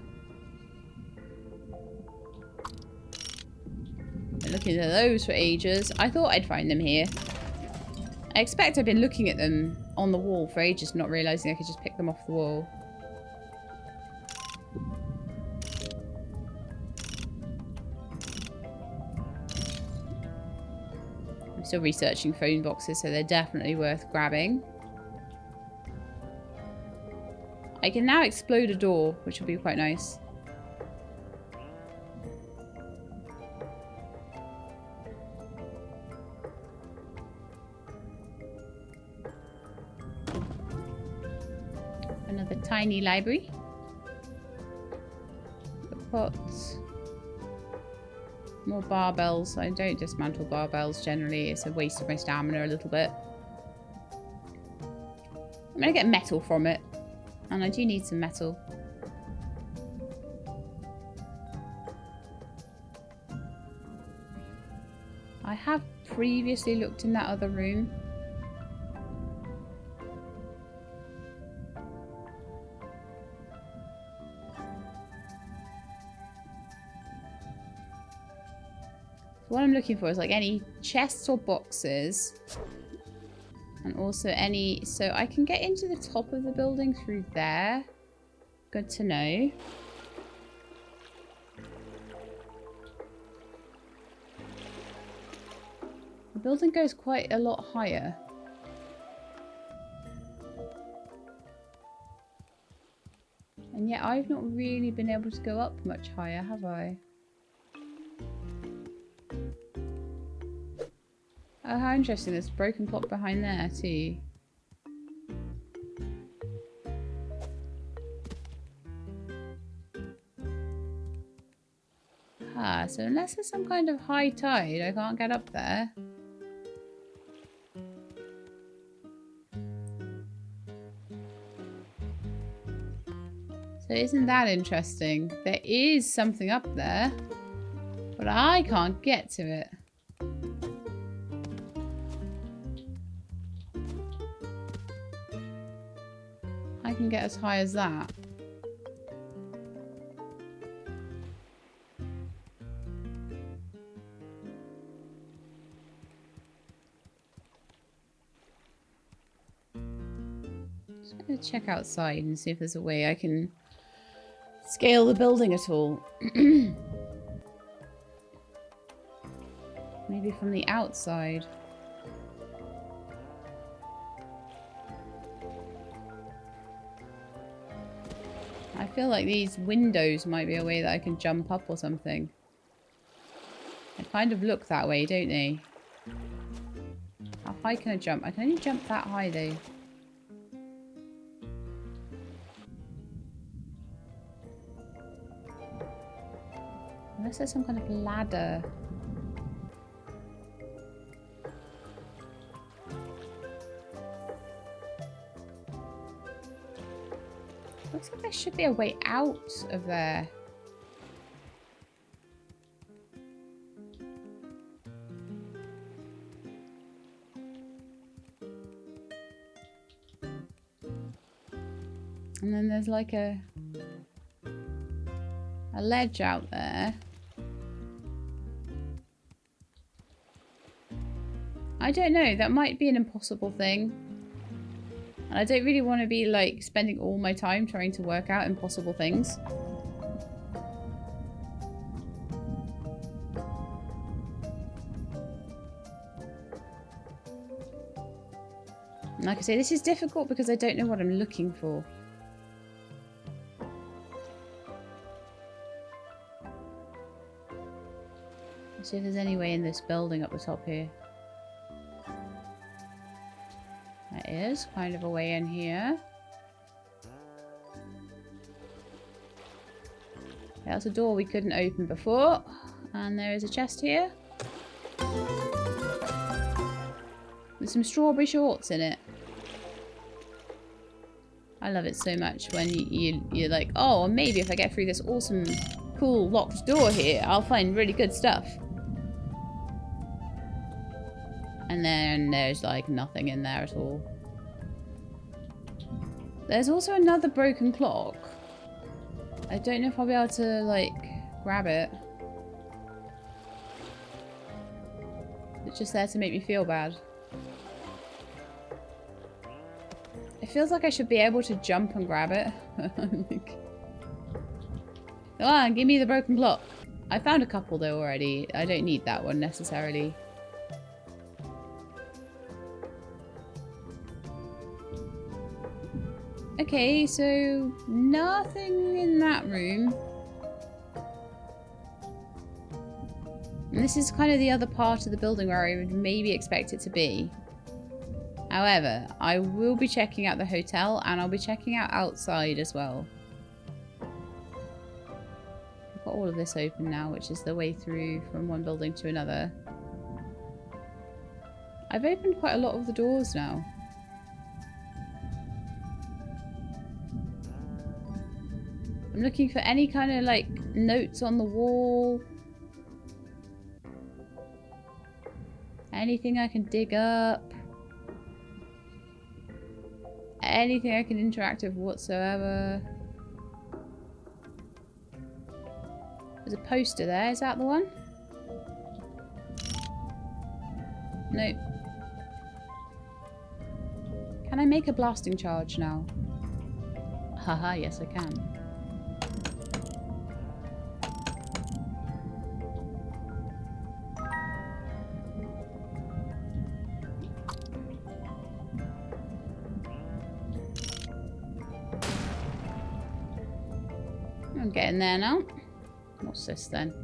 Been looking at those for ages. I thought I'd find them here. I expect I've been looking at them on the wall for ages, not realising I could just pick them off the wall. Still researching phone boxes, so they're definitely worth grabbing. I can now explode a door, which will be quite nice. Another tiny library. The pots. More barbells. I don't dismantle barbells generally. It's a waste of my stamina a little bit. I'm going to get metal from it. And I do need some metal. I have previously looked in that other room. What I'm looking for is like any chests or boxes. And also any... So I can get into the top of the building through there. Good to know. The building goes quite a lot higher. And yet I've not really been able to go up much higher, have I? Oh, how interesting. There's a broken clock behind there, too. Ah, so unless there's some kind of high tide, I can't get up there. So isn't that interesting? There is something up there, but I can't get to it. I can get as high as that. Just gonna check outside and see if there's a way I can scale the building at all. Maybe from the outside. I feel like these windows might be a way that I can jump up or something. They kind of look that way, don't they? How high can I jump? I can only jump that high though. Unless there's some kind of ladder. Looks like there should be a way out of there. And then there's like a ledge out there. I don't know, that might be an impossible thing. And I don't really want to be like spending all my time trying to work out impossible things. And like I say, this is difficult because I don't know what I'm looking for. Let's see if there's any way in this building up the top here. There is kind of a way in here. That's a door we couldn't open before. And there is a chest here. With some strawberry shorts in it. I love it so much when you're like, oh, maybe if I get through this awesome, cool, locked door here, I'll find really good stuff. And then there's like nothing in there at all. There's also another broken clock. I don't know if I'll be able to like grab it. It's just there to make me feel bad. It feels like I should be able to jump and grab it. Like, come on, give me the broken clock. I found a couple though already. I don't need that one necessarily. Okay, so nothing in that room. And this is kind of the other part of the building where I would maybe expect it to be. However, I will be checking out the hotel and I'll be checking out outside as well. I've got all of this open now, which is the way through from one building to another. I've opened quite a lot of the doors now. I'm looking for any kind of like notes on the wall. Anything I can dig up. Anything I can interact with whatsoever. There's a poster there. Is that the one? Nope. Can I make a blasting charge now? Haha, yes I can. I'm getting there now. What's this then?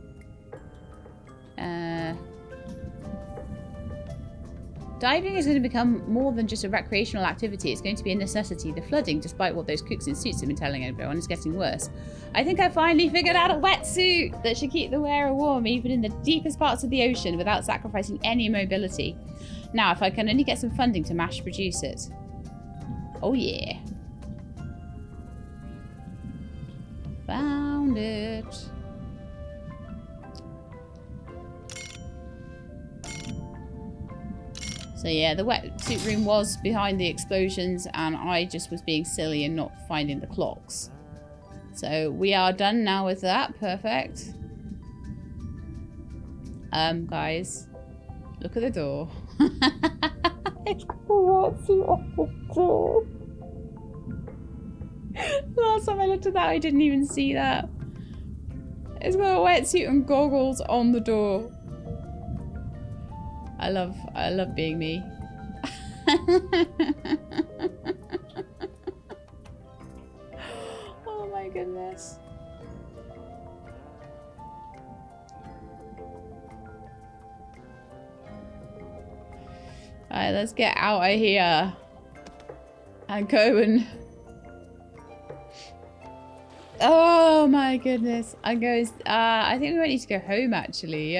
Diving is going to become more than just a recreational activity. It's going to be a necessity. The flooding, despite what those cooks in suits have been telling everyone, is getting worse. I think I finally figured out a wetsuit that should keep the wearer warm even in the deepest parts of the ocean without sacrificing any mobility. Now, if I can only get some funding to mass produce it. Oh yeah. Found it. So yeah, the wetsuit room was behind the explosions and I just was being silly and not finding the clocks. So we are done now with that. Perfect. Guys, look at the door. It's the wetsuit off the door. Last time I looked at that, I didn't even see that. It's got a wetsuit and goggles on the door. I love being me. Oh my goodness. Alright, let's get out of here. And go and... Oh my goodness. I'm going... I think we might need to go home actually.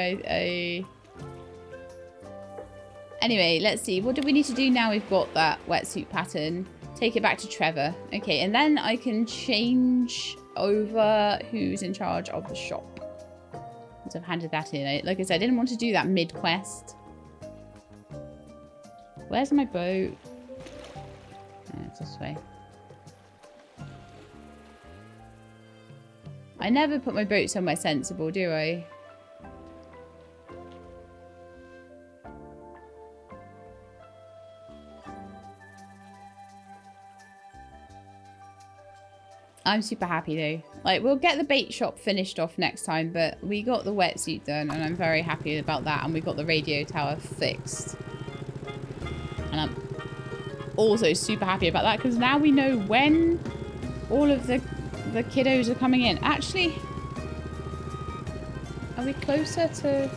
Anyway, let's see. What do we need to do now we've got that wetsuit pattern? Take it back to Trevor. Okay, and then I can change over who's in charge of the shop. Once I've handed that in. Like I said, I didn't want to do that mid-quest. Where's my boat? Oh, it's this way. I never put my boat somewhere sensible, do I? I'm super happy though. Like, we'll get the bait shop finished off next time, but we got the wetsuit done and I'm very happy about that, and we got the radio tower fixed. And I'm also super happy about that because now we know when all of the kiddos are coming in. Actually, are we closer to...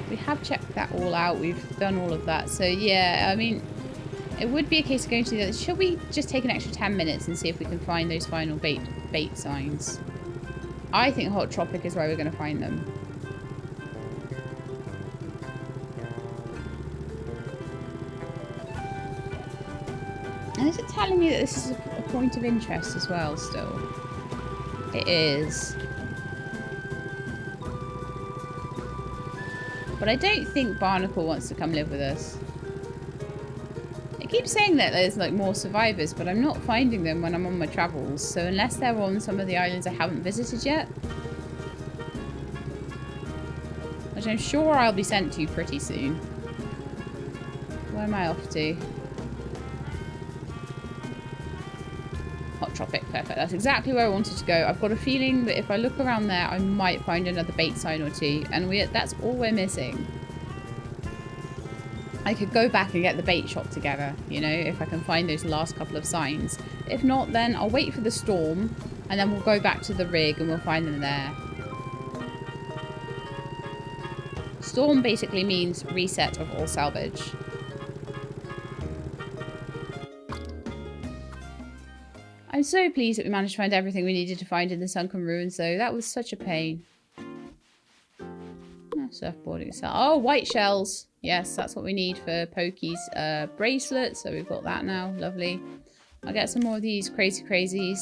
We have checked that all out. We've done all of that. So yeah, I mean... It would be a case of going to the other. Should we just take an extra 10 minutes and see if we can find those final bait signs? I think Hot Tropic is where we're going to find them. And is it telling me that this is a point of interest as well still? It is. But I don't think Barnacle wants to come live with us. I keep saying that there's like more survivors, but I'm not finding them when I'm on my travels. So unless they're on some of the islands I haven't visited yet, which I'm sure I'll be sent to pretty soon. Where am I off to? Hot Tropic, perfect. That's exactly where I wanted to go. I've got a feeling that if I look around there, I might find another bait sign or two, and that's all we're missing. I could go back and get the bait shop together, you know, if I can find those last couple of signs. If not, then I'll wait for the storm, and then we'll go back to the rig and we'll find them there. Storm basically means reset of all salvage. I'm so pleased that we managed to find everything we needed to find in the Sunken ruins, though. That was such a pain. Oh, surfboarding. Oh, white shells. Yes, that's what we need for Pokey's bracelet. So we've got that now. Lovely. I'll get some more of these crazy crazies.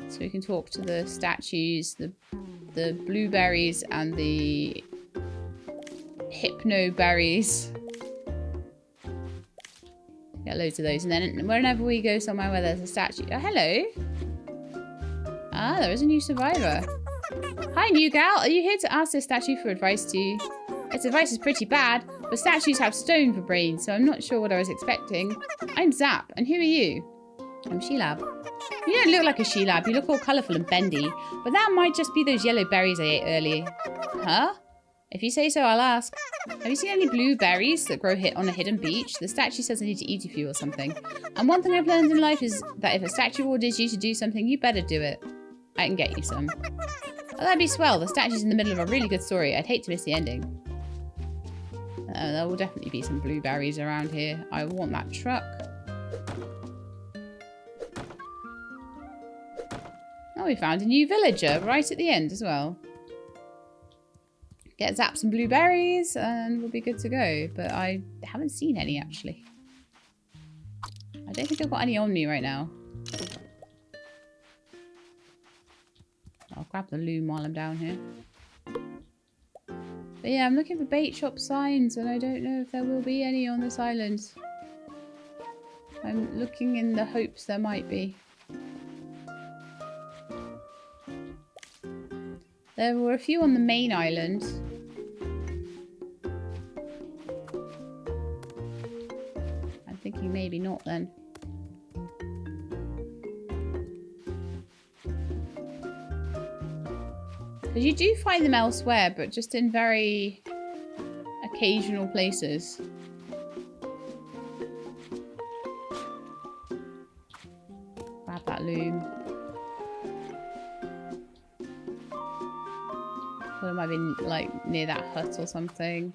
So we can talk to the statues, the blueberries and the hypno berries. Get loads of those. And then whenever we go somewhere where there's a statue. Oh, hello. Ah, there is a new survivor. Hi, new gal. Are you here to ask this statue for advice too? Its advice is pretty bad, but statues have stone for brains, so I'm not sure what I was expecting. I'm Zap, and who are you? I'm Sheelab. You don't look like a Sheelab. You look all colourful and bendy, but that might just be those yellow berries I ate earlier. Huh? If you say so, I'll ask. Have you seen any blueberries that grow on a hidden beach? The statue says I need to eat a few or something. And one thing I've learned in life is that if a statue orders you to do something, you better do it. I can get you some. Oh, that'd be swell. The statue's in the middle of a really good story. I'd hate to miss the ending. There will definitely be some blueberries around here. I want that truck. Oh, we found a new villager right at the end as well. Get Zap some blueberries and we'll be good to go. But I haven't seen any, actually. I don't think I've got any on me right now. I'll grab the loom while I'm down here. But yeah, I'm looking for bait shop signs and I don't know if there will be any on this island. I'm looking in the hopes there might be. There were a few on the main island. I'm thinking maybe not then. Because you do find them elsewhere, but just in very occasional places. Grab that loom. It might be like near that hut or something.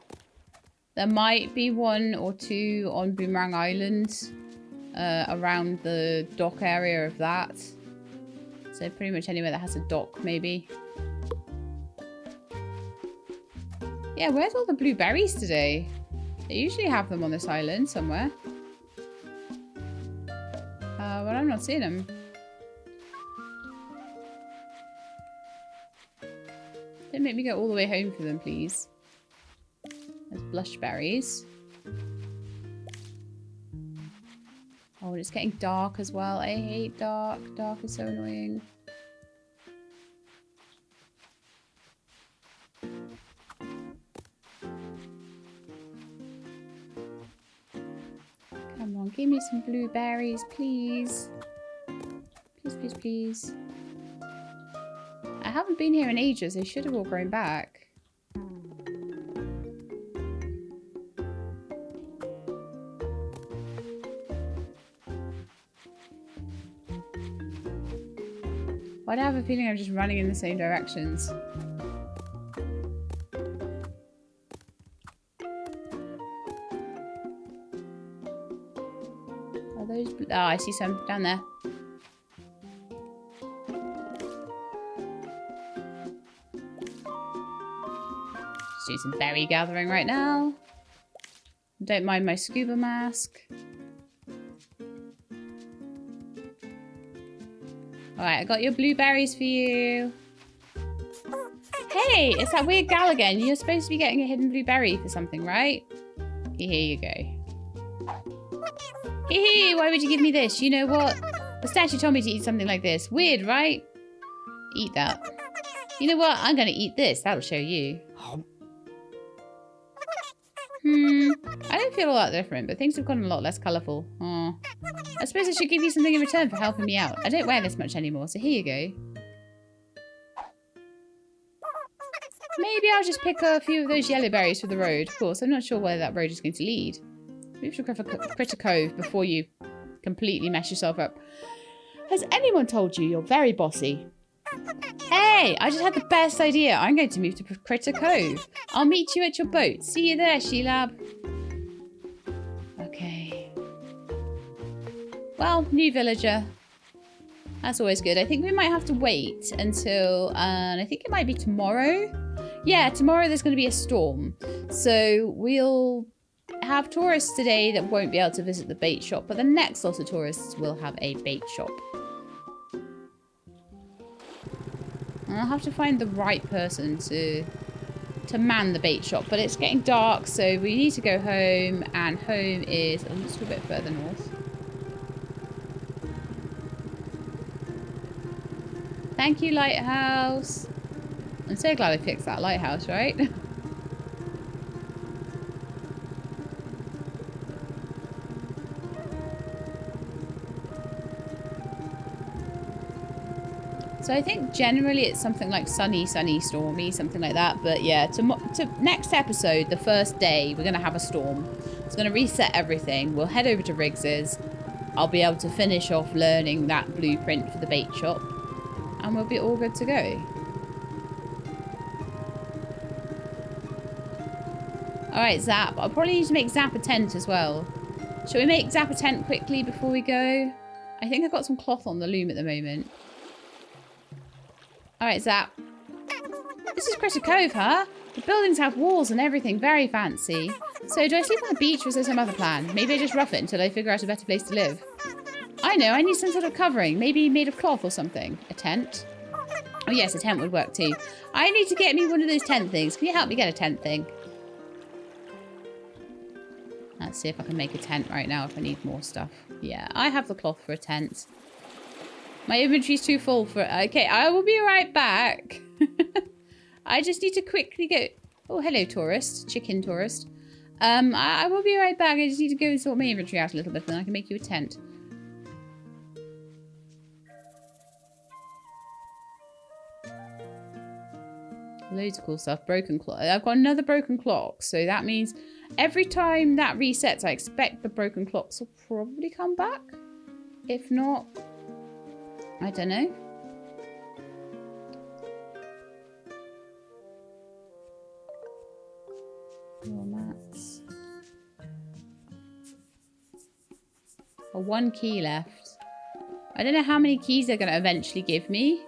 There might be one or two on Boomerang Island around the dock area of that. So pretty much anywhere that has a dock, maybe. Yeah, where's all the blueberries today? They usually have them on this island somewhere. But I'm not seeing them. Don't make me go all the way home for them, please. There's blushberries. Oh, and it's getting dark as well. I hate dark. Dark is so annoying. Come on, give me some blueberries, please. Please, please, please. I haven't been here in ages. They should have all grown back. Why do I have a feeling I'm just running in the same directions? Are those... Oh, I see some down there. Just do some berry gathering right now. Don't mind my scuba mask. Alright, I got your blueberries for you. Hey, it's that weird gal again. You're supposed to be getting a hidden blueberry for something, right? Here you go. Hee, why would you give me this? You know what? The statue told me to eat something like this. Weird, right? Eat that. You know what? I'm gonna eat this. That'll show you. I don't feel all that different, but things have gotten a lot less colourful. Aw. I suppose I should give you something in return for helping me out. I don't wear this much anymore, so here you go. Maybe I'll just pick a few of those yellow berries for the road. Of course, I'm not sure where that road is going to lead. Move to Critter Cove before you completely mess yourself up. Has anyone told you you're very bossy? Hey, I just had the best idea. I'm going to move to Critter Cove. I'll meet you at your boat. See you there, Sheelab. Okay. Well, new villager. That's always good. I think we might have to wait until, I think it might be tomorrow. Yeah, tomorrow there's going to be a storm. So we'll have tourists today that won't be able to visit the bait shop, but the next lot of tourists will have a bait shop. And I'll have to find the right person to man the bait shop, but it's getting dark, so we need to go home, and home is a little bit further north. Thank you, lighthouse. I'm so glad I fixed that lighthouse, right? So I think generally it's something like sunny, stormy, something like that. But yeah, to next episode, the first day, we're going to have a storm. It's going to reset everything. We'll head over to Riggs's. I'll be able to finish off learning that blueprint for the bait shop. And we'll be all good to go. Alright, Zap. I'll probably need to make Zap a tent as well. Shall we make Zap a tent quickly before we go? I think I've got some cloth on the loom at the moment. Alright, Zap. This is Critter Cove, huh? The buildings have walls and everything, very fancy. So, do I sleep on the beach or is there some other plan? Maybe I just rough it until I figure out a better place to live. I know, I need some sort of covering. Maybe made of cloth or something. A tent? Oh yes, a tent would work too. I need to get me one of those tent things. Can you help me get a tent thing? Let's see if I can make a tent right now if I need more stuff. Yeah, I have the cloth for a tent. My inventory's too full for it. Okay, I will be right back. I just need to quickly go... Oh, hello, tourist. Chicken tourist. I will be right back. I just need to go and sort my inventory out a little bit, and then I can make you a tent. Loads of cool stuff. Broken clock. I've got another broken clock, so that means every time that resets, I expect the broken clocks will probably come back. If not, I don't know. More mats. Oh, one key left. I don't know how many keys they're going to eventually give me.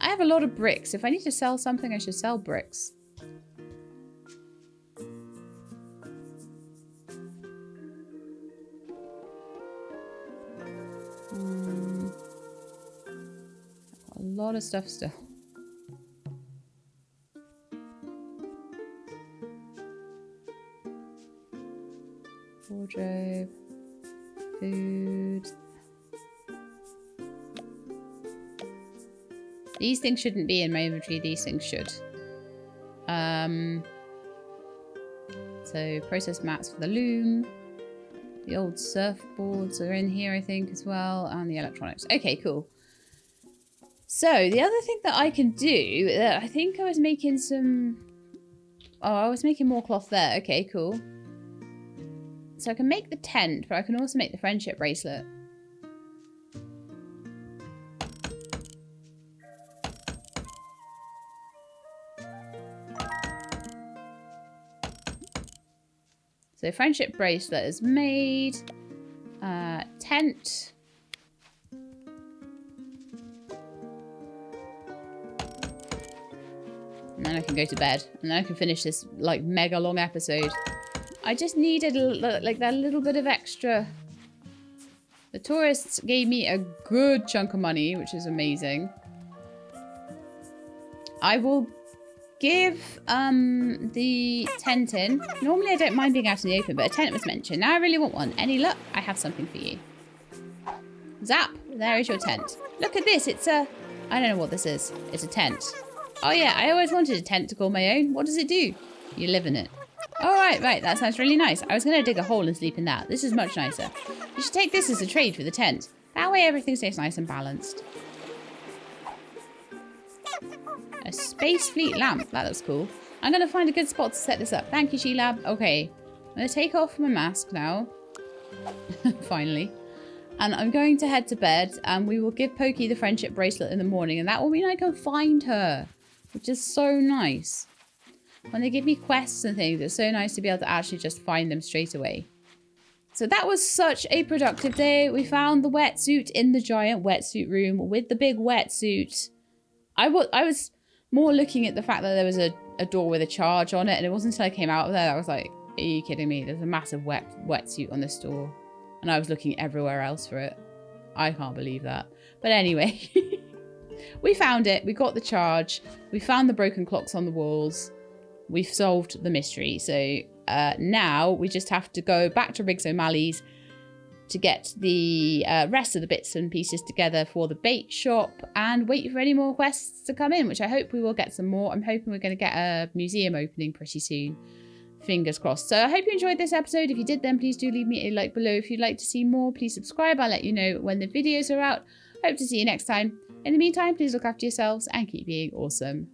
I have a lot of bricks. If I need to sell something, I should sell bricks. A lot of stuff still. Wardrobe. Food. These things shouldn't be in my inventory. These things should. So processed mats for the loom. The old surfboards are in here, I think, as well. And the electronics. Okay, cool. So the other thing that I can do, I think I was making some... Oh, I was making more cloth there. Okay, cool. So I can make the tent, but I can also make the friendship bracelet. So friendship bracelet is made. Tent. And then I can go to bed. And then I can finish this like mega long episode. I just needed like that little bit of extra. The tourists gave me a good chunk of money, which is amazing. I will give the tent in. Normally I don't mind being out in the open, but a tent was mentioned. Now I really want one. Any luck? I have something for you. Zap! There is your tent. Look at this. It's a... I don't know what this is. It's a tent. Oh yeah, I always wanted a tent to call my own. What does it do? You live in it. Oh, right. That sounds really nice. I was going to dig a hole and sleep in that. This is much nicer. You should take this as a trade for the tent. That way everything stays nice and balanced. A A space fleet lamp. That looks cool. I'm going to find a good spot to set this up. Thank you, Sheelab. Okay. I'm going to take off my mask now. Finally. And I'm going to head to bed. And we will give Pokey the friendship bracelet in the morning. And that will mean I can find her. Which is so nice. When they give me quests and things, it's so nice to be able to actually just find them straight away. So that was such a productive day. We found the wetsuit in the giant wetsuit room with the big wetsuit. I was more looking at the fact that there was a door with a charge on it, and it wasn't until I came out of there that I was like, are you kidding me? There's a massive wetsuit on this door. And I was looking everywhere else for it. I can't believe that. But anyway, we found it. We got the charge. We found the broken clocks on the walls. We've solved the mystery. So now we just have to go back to Riggs O'Malley's to get the rest of the bits and pieces together for the bait shop and wait for any more quests to come in, which I hope we will get some more. I'm hoping we're going to get a museum opening pretty soon. Fingers crossed. So I hope you enjoyed this episode. If you did, then please do leave me a like below. If you'd like to see more, please subscribe. I'll let you know when the videos are out. Hope to see you next time. In the meantime, please look after yourselves and keep being awesome.